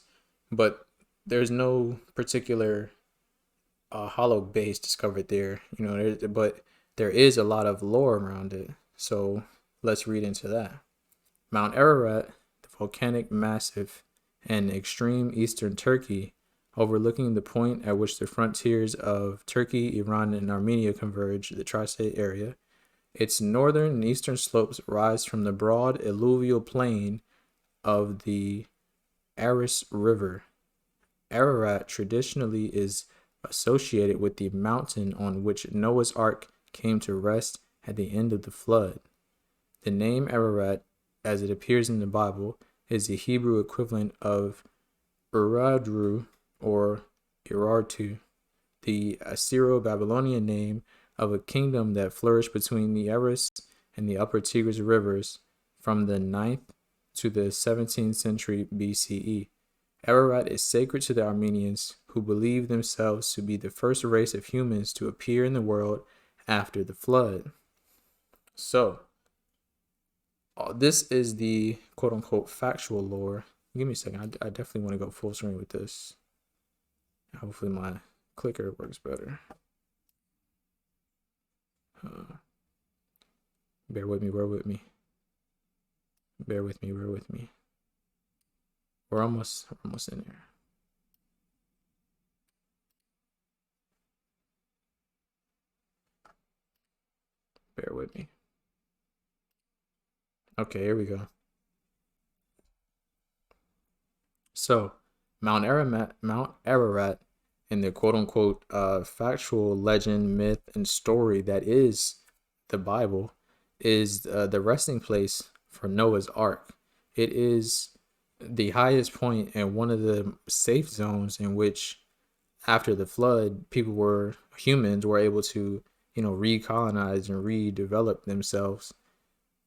but there's no particular hollow base discovered there. You know, but there is a lot of lore around it. So let's read into that. Mount Ararat, the volcanic massif in extreme eastern Turkey, overlooking the point at which the frontiers of Turkey, Iran, and Armenia converge, the tri-state area. Its northern and eastern slopes rise from the broad alluvial plain of the Aras River Ararat traditionally is associated with the mountain on which Noah's Ark came to rest at the end of the flood. The name Ararat, as it appears in the Bible, is the Hebrew equivalent of Uradru or Irartu, the Assyro-Babylonian name of a kingdom that flourished between the Eris and the upper Tigris rivers from the 9th to the 17th century BCE. Ararat is sacred to the Armenians, who believe themselves to be the first race of humans to appear in the world after the flood. So, this is the quote-unquote factual lore. Give me a second. I definitely want to go full screen with this. Hopefully my clicker works better. Bear with me. Bear with me. We're almost in there. Bear with me. Okay, here we go. So, Mount Ararat, in the quote-unquote factual legend, myth, and story that is the Bible, is the resting place for Noah's Ark. It is the highest point and one of the safe zones in which, after the flood, humans were able to, recolonize and redevelop themselves.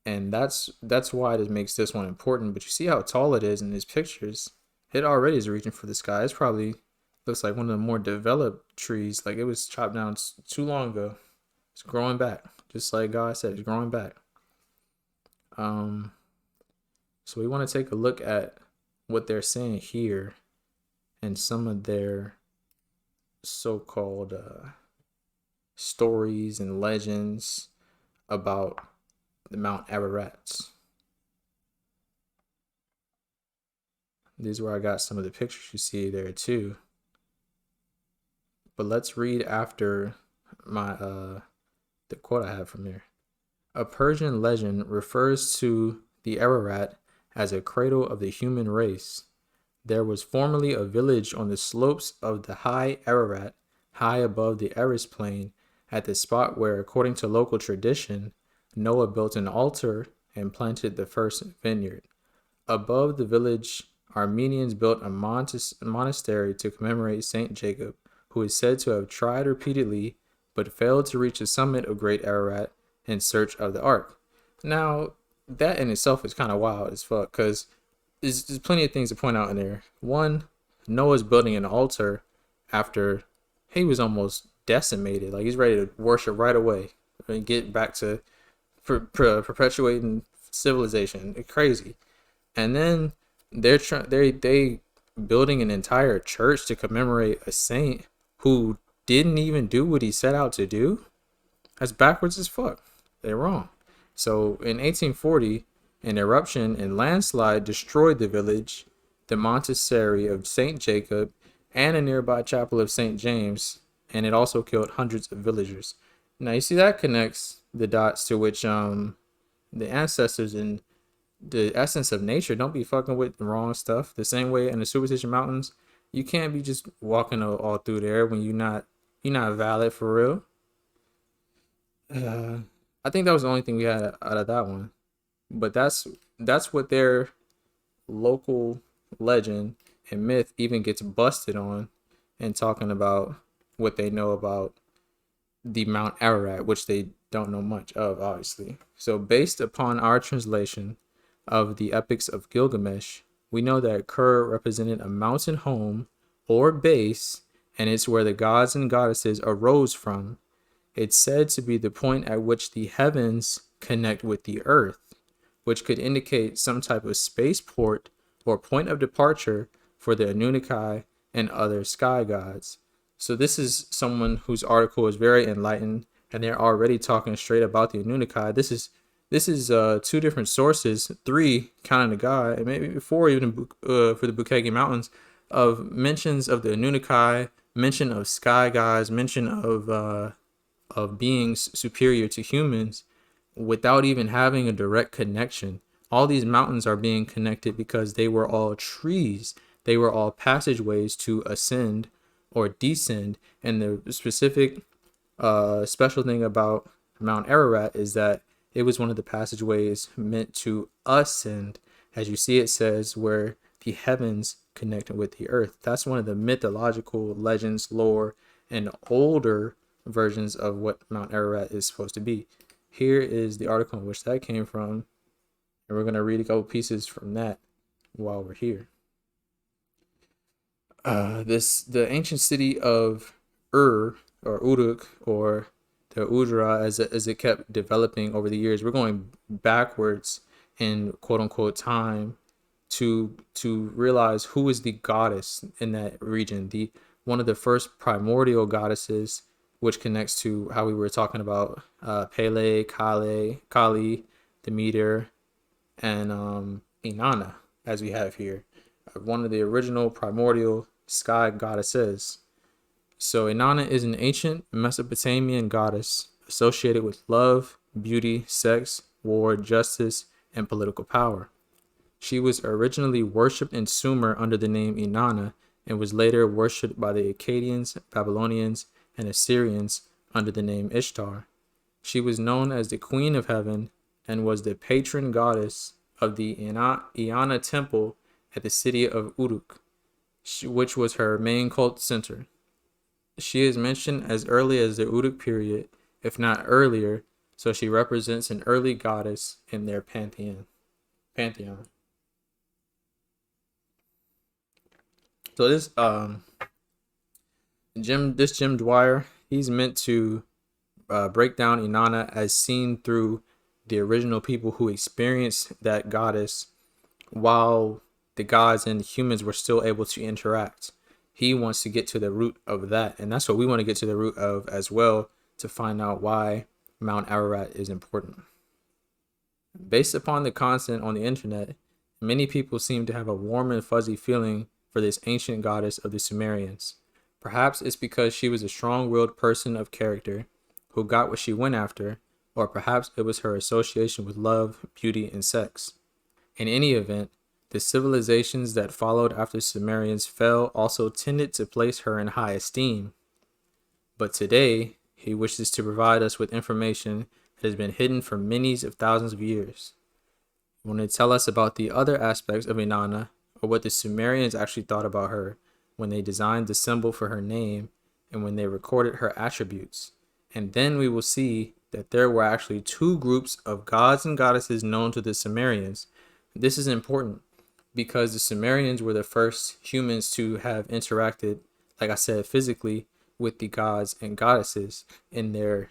And that's why it makes this one important. But you see how tall it is in these pictures. It already is reaching for the sky. It's probably looks like one of the more developed trees. Like it was chopped down too long ago. It's growing back, just like God said. It's growing back. So we want to take a look at what they're saying here and some of their so-called stories and legends about the Mount Ararats. These are where I got some of the pictures you see there too. But let's read after my the quote I have from here. A Persian legend refers to the Ararat as a cradle of the human race. There was formerly a village on the slopes of the high Ararat, high above the Eris plain, at the spot where, according to local tradition, Noah built an altar and planted the first vineyard. Above the village, Armenians built a monastery to commemorate Saint Jacob, who is said to have tried repeatedly but failed to reach the summit of Great Ararat in search of the Ark. Now, that in itself is kind of wild as fuck, because there's plenty of things to point out in there. One, Noah's building an altar after he was almost decimated. Like, he's ready to worship right away and get back to perpetuating civilization. It's crazy. And then they building an entire church to commemorate a saint who didn't even do what he set out to do. That's backwards as fuck. They're wrong. So in 1840, an eruption and landslide destroyed the village, the monastery of Saint Jacob, and a nearby chapel of Saint James, and it also killed hundreds of villagers. Now you see that connects the dots to which the ancestors and the essence of nature don't be fucking with the wrong stuff. The same way in the Superstition Mountains, you can't be just walking all through there when you're not valid for real. I think that was the only thing we had out of that one. But that's what their local legend and myth even gets busted on, and talking about what they know about the Mount Ararat, which they don't know much of, obviously. So based upon our translation of the epics of Gilgamesh, we know that Kur represented a mountain home or base, and it's where the gods and goddesses arose from. It's said to be the point at which the heavens connect with the earth, which could indicate some type of spaceport or point of departure for the Anunnaki and other sky gods. So this is someone whose article is very enlightened, and they're already talking straight about the Anunnaki. This is two different sources, three counting the guy, and maybe four even for the Bukegi Mountains, of mentions of the Anunnaki, mention of sky gods, mention of beings superior to humans, without even having a direct connection. All these mountains are being connected because they were all trees They were all passageways to ascend or descend. And the specific special thing about Mount Ararat is that it was one of the passageways meant to ascend. As you see, it says where the heavens connect with the earth. That's one of the mythological legends, lore, and older versions of what Mount Ararat is supposed to be. Here is the article in which that came from, and we're going to read a couple pieces from that while we're here. The ancient city of Ur or Uruk or the Udra as it kept developing over the years. We're going backwards in quote unquote time to realize who is the goddess in that region. The one of the first primordial goddesses, which connects to how we were talking about Pele, Kali, Demeter, and Inanna, as we have here. One of the original primordial sky goddesses. So Inanna is an ancient Mesopotamian goddess associated with love, beauty, sex, war, justice, and political power. She was originally worshipped in Sumer under the name Inanna and was later worshipped by the Akkadians, Babylonians, and Assyrians under the name Ishtar. She was known as the Queen of Heaven and was the patron goddess of the Iana temple at the city of Uruk, which was her main cult center. She is mentioned as early as the Uruk period, if not earlier, so she represents an early goddess in their pantheon. So Jim Dwyer, he's meant to break down Inanna as seen through the original people who experienced that goddess while the gods and humans were still able to interact. He wants to get to the root of that, and that's what we want to get to the root of as well, to find out why Mount Ararat is important. Based upon the content on the internet, many people seem to have a warm and fuzzy feeling for this ancient goddess of the Sumerians. Perhaps it's because she was a strong-willed person of character who got what she went after, or perhaps it was her association with love, beauty, and sex. In any event, the civilizations that followed after Sumerians fell also tended to place her in high esteem. But today, he wishes to provide us with information that has been hidden for many of thousands of years. He wanted to tell us about the other aspects of Inanna, or what the Sumerians actually thought about her when they designed the symbol for her name and when they recorded her attributes. And then we will see that there were actually two groups of gods and goddesses known to the Sumerians. This is important because the Sumerians were the first humans to have interacted, like I said, physically with the gods and goddesses in their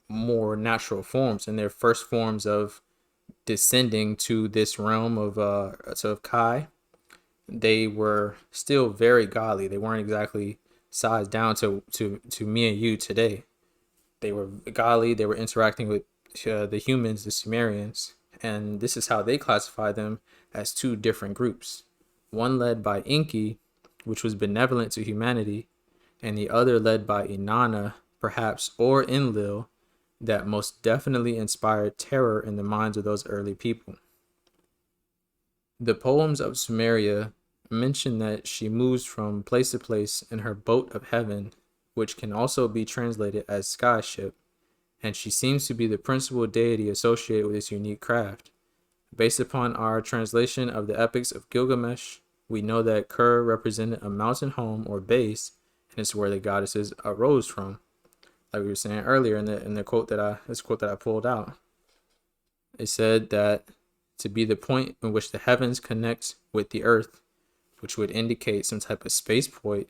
more natural forms, in their first forms of descending to this realm of Kai. They were still very godly. They weren't exactly sized down to me and you today. They were godly. They were interacting with the humans, the Sumerians, and this is how they classify them as two different groups. One led by Enki, which was benevolent to humanity, and the other led by Inanna, perhaps, or Enlil, that most definitely inspired terror in the minds of those early people. The poems of Sumeria mention that she moves from place to place in her boat of heaven, which can also be translated as sky ship, and she seems to be the principal deity associated with this unique craft. Based upon our translation of the epics of Gilgamesh, we know that Kur represented a mountain home or base, and it's where the goddesses arose from. Like we were saying earlier in the quote that I pulled out, it said that to be the point in which the heavens connect with the earth, which would indicate some type of spaceport,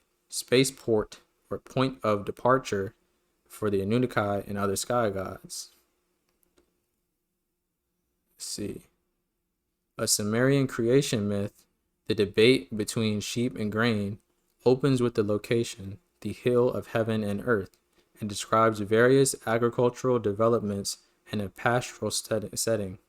or point of departure for the Anunnaki and other sky gods. Let's see. A Sumerian creation myth, the debate between sheep and grain, opens with the location, the hill of heaven and earth, and describes various agricultural developments in a pastoral setting.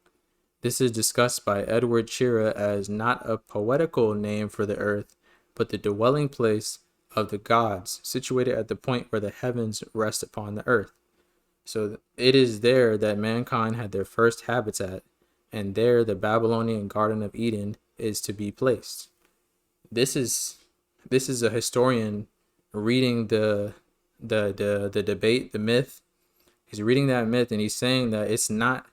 This is discussed by Edward Chira as not a poetical name for the earth, but the dwelling place of the gods, situated at the point where the heavens rest upon the earth. So it is there that mankind had their first habitat, and there the Babylonian Garden of Eden is to be placed. This is a historian reading the debate, the myth. He's reading that myth and he's saying that it's not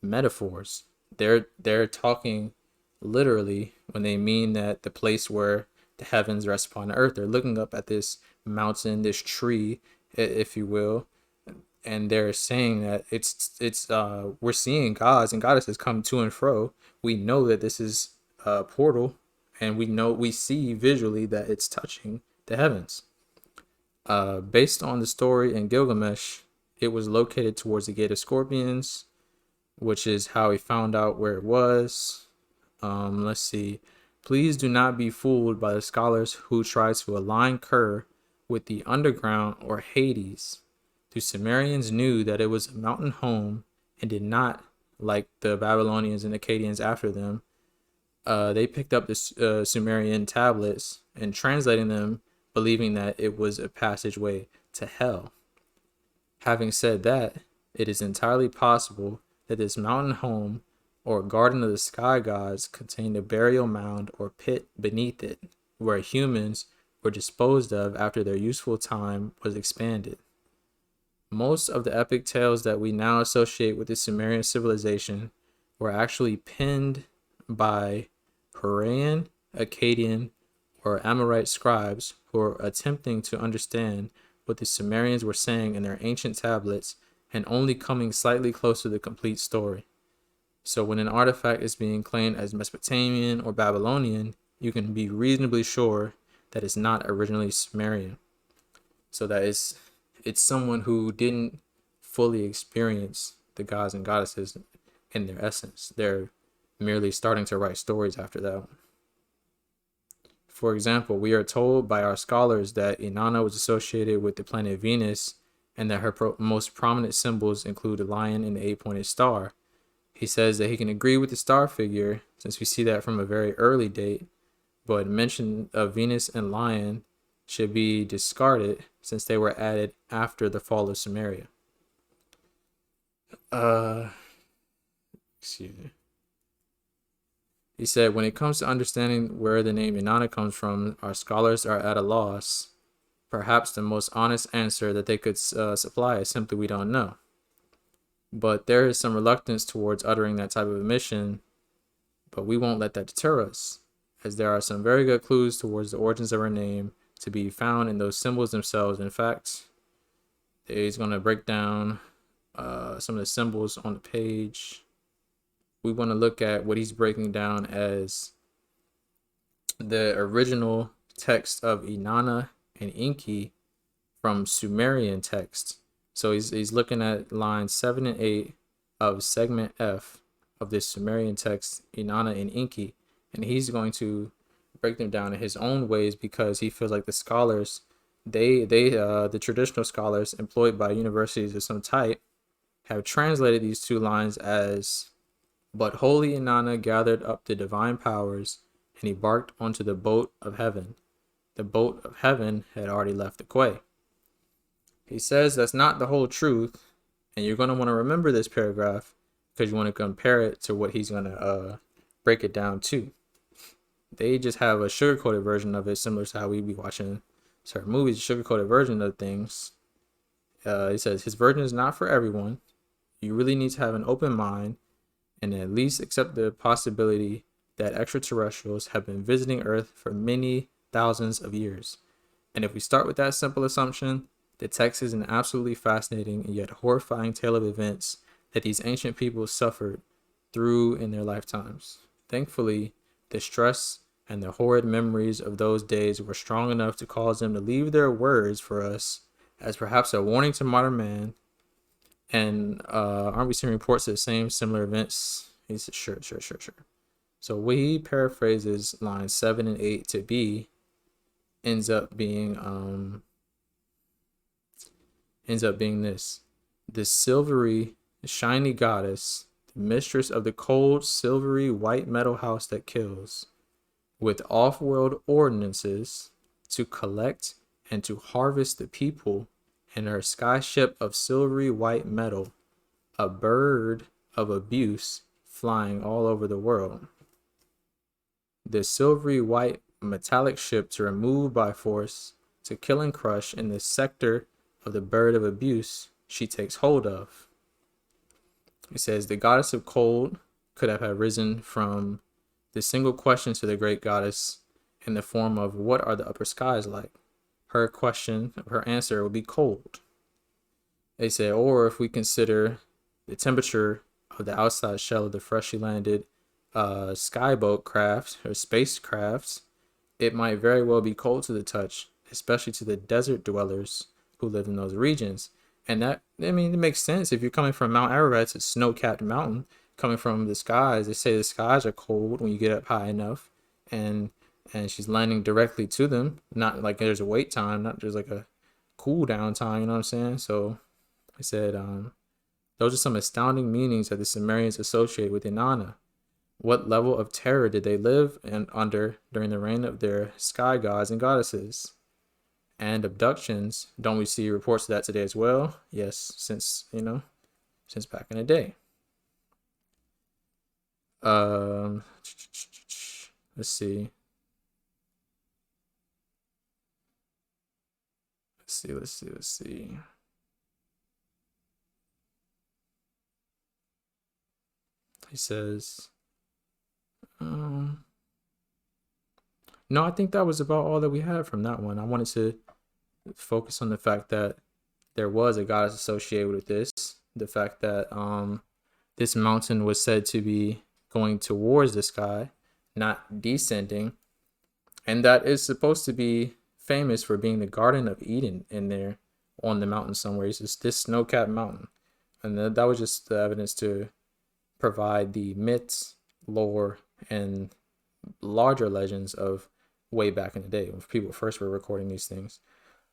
metaphors. They're talking literally when they mean that the place where the heavens rest upon the earth. They're looking up at this mountain, this tree, if you will, and they're saying that it's we're seeing gods and goddesses come to and fro. We know that this is a portal, and we see visually that it's touching the heavens. Based on the story in Gilgamesh, it was located towards the Gate of Scorpions, which is how he found out where it was. Let's see. Please do not be fooled by the scholars who try to align Ker with the underground or Hades. The Sumerians knew that it was a mountain home and did not, like the Babylonians and Akkadians after them, they picked up the Sumerian tablets and translating them, believing that it was a passageway to hell. Having said that, it is entirely possible that this mountain home or garden of the sky gods contained a burial mound or pit beneath it, where humans were disposed of after their useful time was expanded. Most of the epic tales that we now associate with the Sumerian civilization were actually penned by Hurrian, Akkadian, or Amorite scribes who were attempting to understand what the Sumerians were saying in their ancient tablets and only coming slightly close to the complete story. So when an artifact is being claimed as Mesopotamian or Babylonian, you can be reasonably sure that it's not originally Sumerian. So that it's someone who didn't fully experience the gods and goddesses in their essence. They're merely starting to write stories after that. For example, we are told by our scholars that Inanna was associated with the planet Venus and that her most prominent symbols include a lion and the 8-pointed star. He says that he can agree with the star figure since we see that from a very early date, but mention of Venus and lion should be discarded since they were added after the fall of Sumeria. Excuse me. He said, when it comes to understanding where the name Inanna comes from, our scholars are at a loss. Perhaps the most honest answer that they could supply is simply we don't know. But there is some reluctance towards uttering that type of admission, but we won't let that deter us, as there are some very good clues towards the origins of her name to be found in those symbols themselves. In fact, he's going to break down some of the symbols on the page. We want to look at what he's breaking down as the original text of Inanna and Enki from Sumerian text. So he's looking at lines 7 and 8 of segment F of this Sumerian text, Inanna and Enki, and he's going to break them down in his own ways because he feels like the scholars, the traditional scholars employed by universities of some type, have translated these two lines as, but holy Inanna gathered up the divine powers and embarked onto the boat of heaven. The boat of heaven had already left the quay. He says that's not the whole truth, and you're going to want to remember this paragraph because you want to compare it to what he's going to break it down to. They just have a sugar-coated version of it, similar to how we be watching certain movies, sugar-coated version of things. He says his version is not for everyone. You really need to have an open mind and at least accept the possibility that extraterrestrials have been visiting Earth for many thousands of years. And if we start with that simple assumption, the text is an absolutely fascinating and yet horrifying tale of events that these ancient peoples suffered through in their lifetimes. Thankfully, the stress and the horrid memories of those days were strong enough to cause them to leave their words for us as perhaps a warning to modern man. And aren't we seeing reports of the same similar events? He said, sure. So what he paraphrases lines 7 and 8 to be ends up being this: the silvery, shiny goddess, the mistress of the cold, silvery, white metal house that kills, with off-world ordinances to collect and to harvest the people, and her sky ship of silvery white metal, a bird of abuse flying all over the world. The silvery white a metallic ship to remove by force, to kill and crush in the sector of the bird of abuse she takes hold of. It says the goddess of cold could have risen from the single question to the great goddess in the form of what are the upper skies like? Her question, her answer would be cold. They say, or if we consider the temperature of the outside shell of the freshly landed skyboat craft or spacecrafts, it might very well be cold to the touch, especially to the desert dwellers who live in those regions. And that, I mean, it makes sense. If you're coming from Mount Ararat, it's a snow-capped mountain. Coming from the skies, they say the skies are cold when you get up high enough, and she's landing directly to them. Not like there's a wait time, not there's like a cool down time. You know what I'm saying? So I said, those are some astounding meanings that the Sumerians associate with Inanna. What level of terror did they live under during the reign of their sky gods and goddesses? And abductions, don't we see reports of that today as well? Yes, since back in the day. Let's see. Let's see. He says, no, I think that was about all that we had from that one. I wanted to focus on the fact that there was a goddess associated with this. The fact that this mountain was said to be going towards the sky, not descending, and that is supposed to be famous for being the Garden of Eden in there on the mountain somewhere. It's just this snow-capped mountain, and that was just the evidence to provide the myths, lore, and larger legends of way back in the day when people first were recording these things.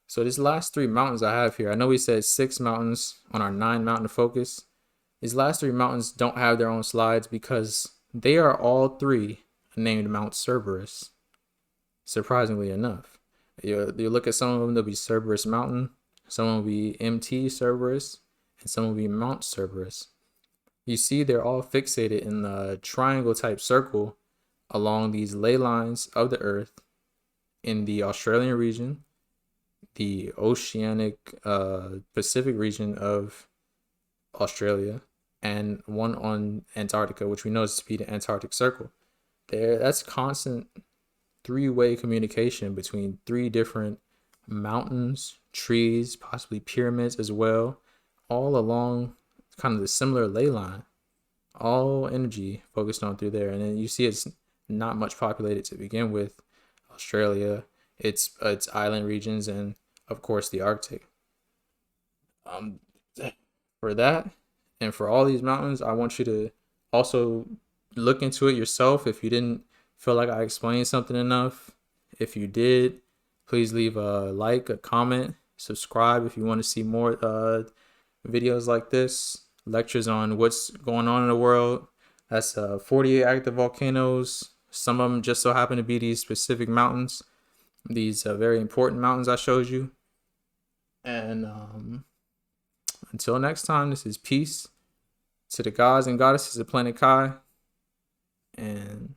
So these last 3 mountains I have here, I know we said 6 mountains on our 9 mountain focus. These last 3 mountains don't have their own slides because they are all 3 named Mount Cerberus. Surprisingly enough, you look at some of them, there'll be Cerberus Mountain, some will be MT Cerberus, and some will be Mount Cerberus. You see they're all fixated in the triangle type circle along these ley lines of the earth in the Australian region, the oceanic Pacific region of Australia, and one on Antarctica, which we know is to be the Antarctic Circle. That's constant 3-way communication between 3 different mountains, trees, possibly pyramids as well, all along kind of the similar ley line. All energy focused on through there, and then you see it's not much populated to begin with. Australia, its island regions, and of course the Arctic. For that, and for all these mountains, I want you to also look into it yourself. If you didn't feel like I explained something enough, if you did, please leave a like, a comment, subscribe if you want to see more videos like this, lectures on what's going on in the world. That's 48 active volcanoes. Some of them just so happen to be these specific mountains, these very important mountains I showed you. And until next time, this is peace to the gods and goddesses of Planet Kai, and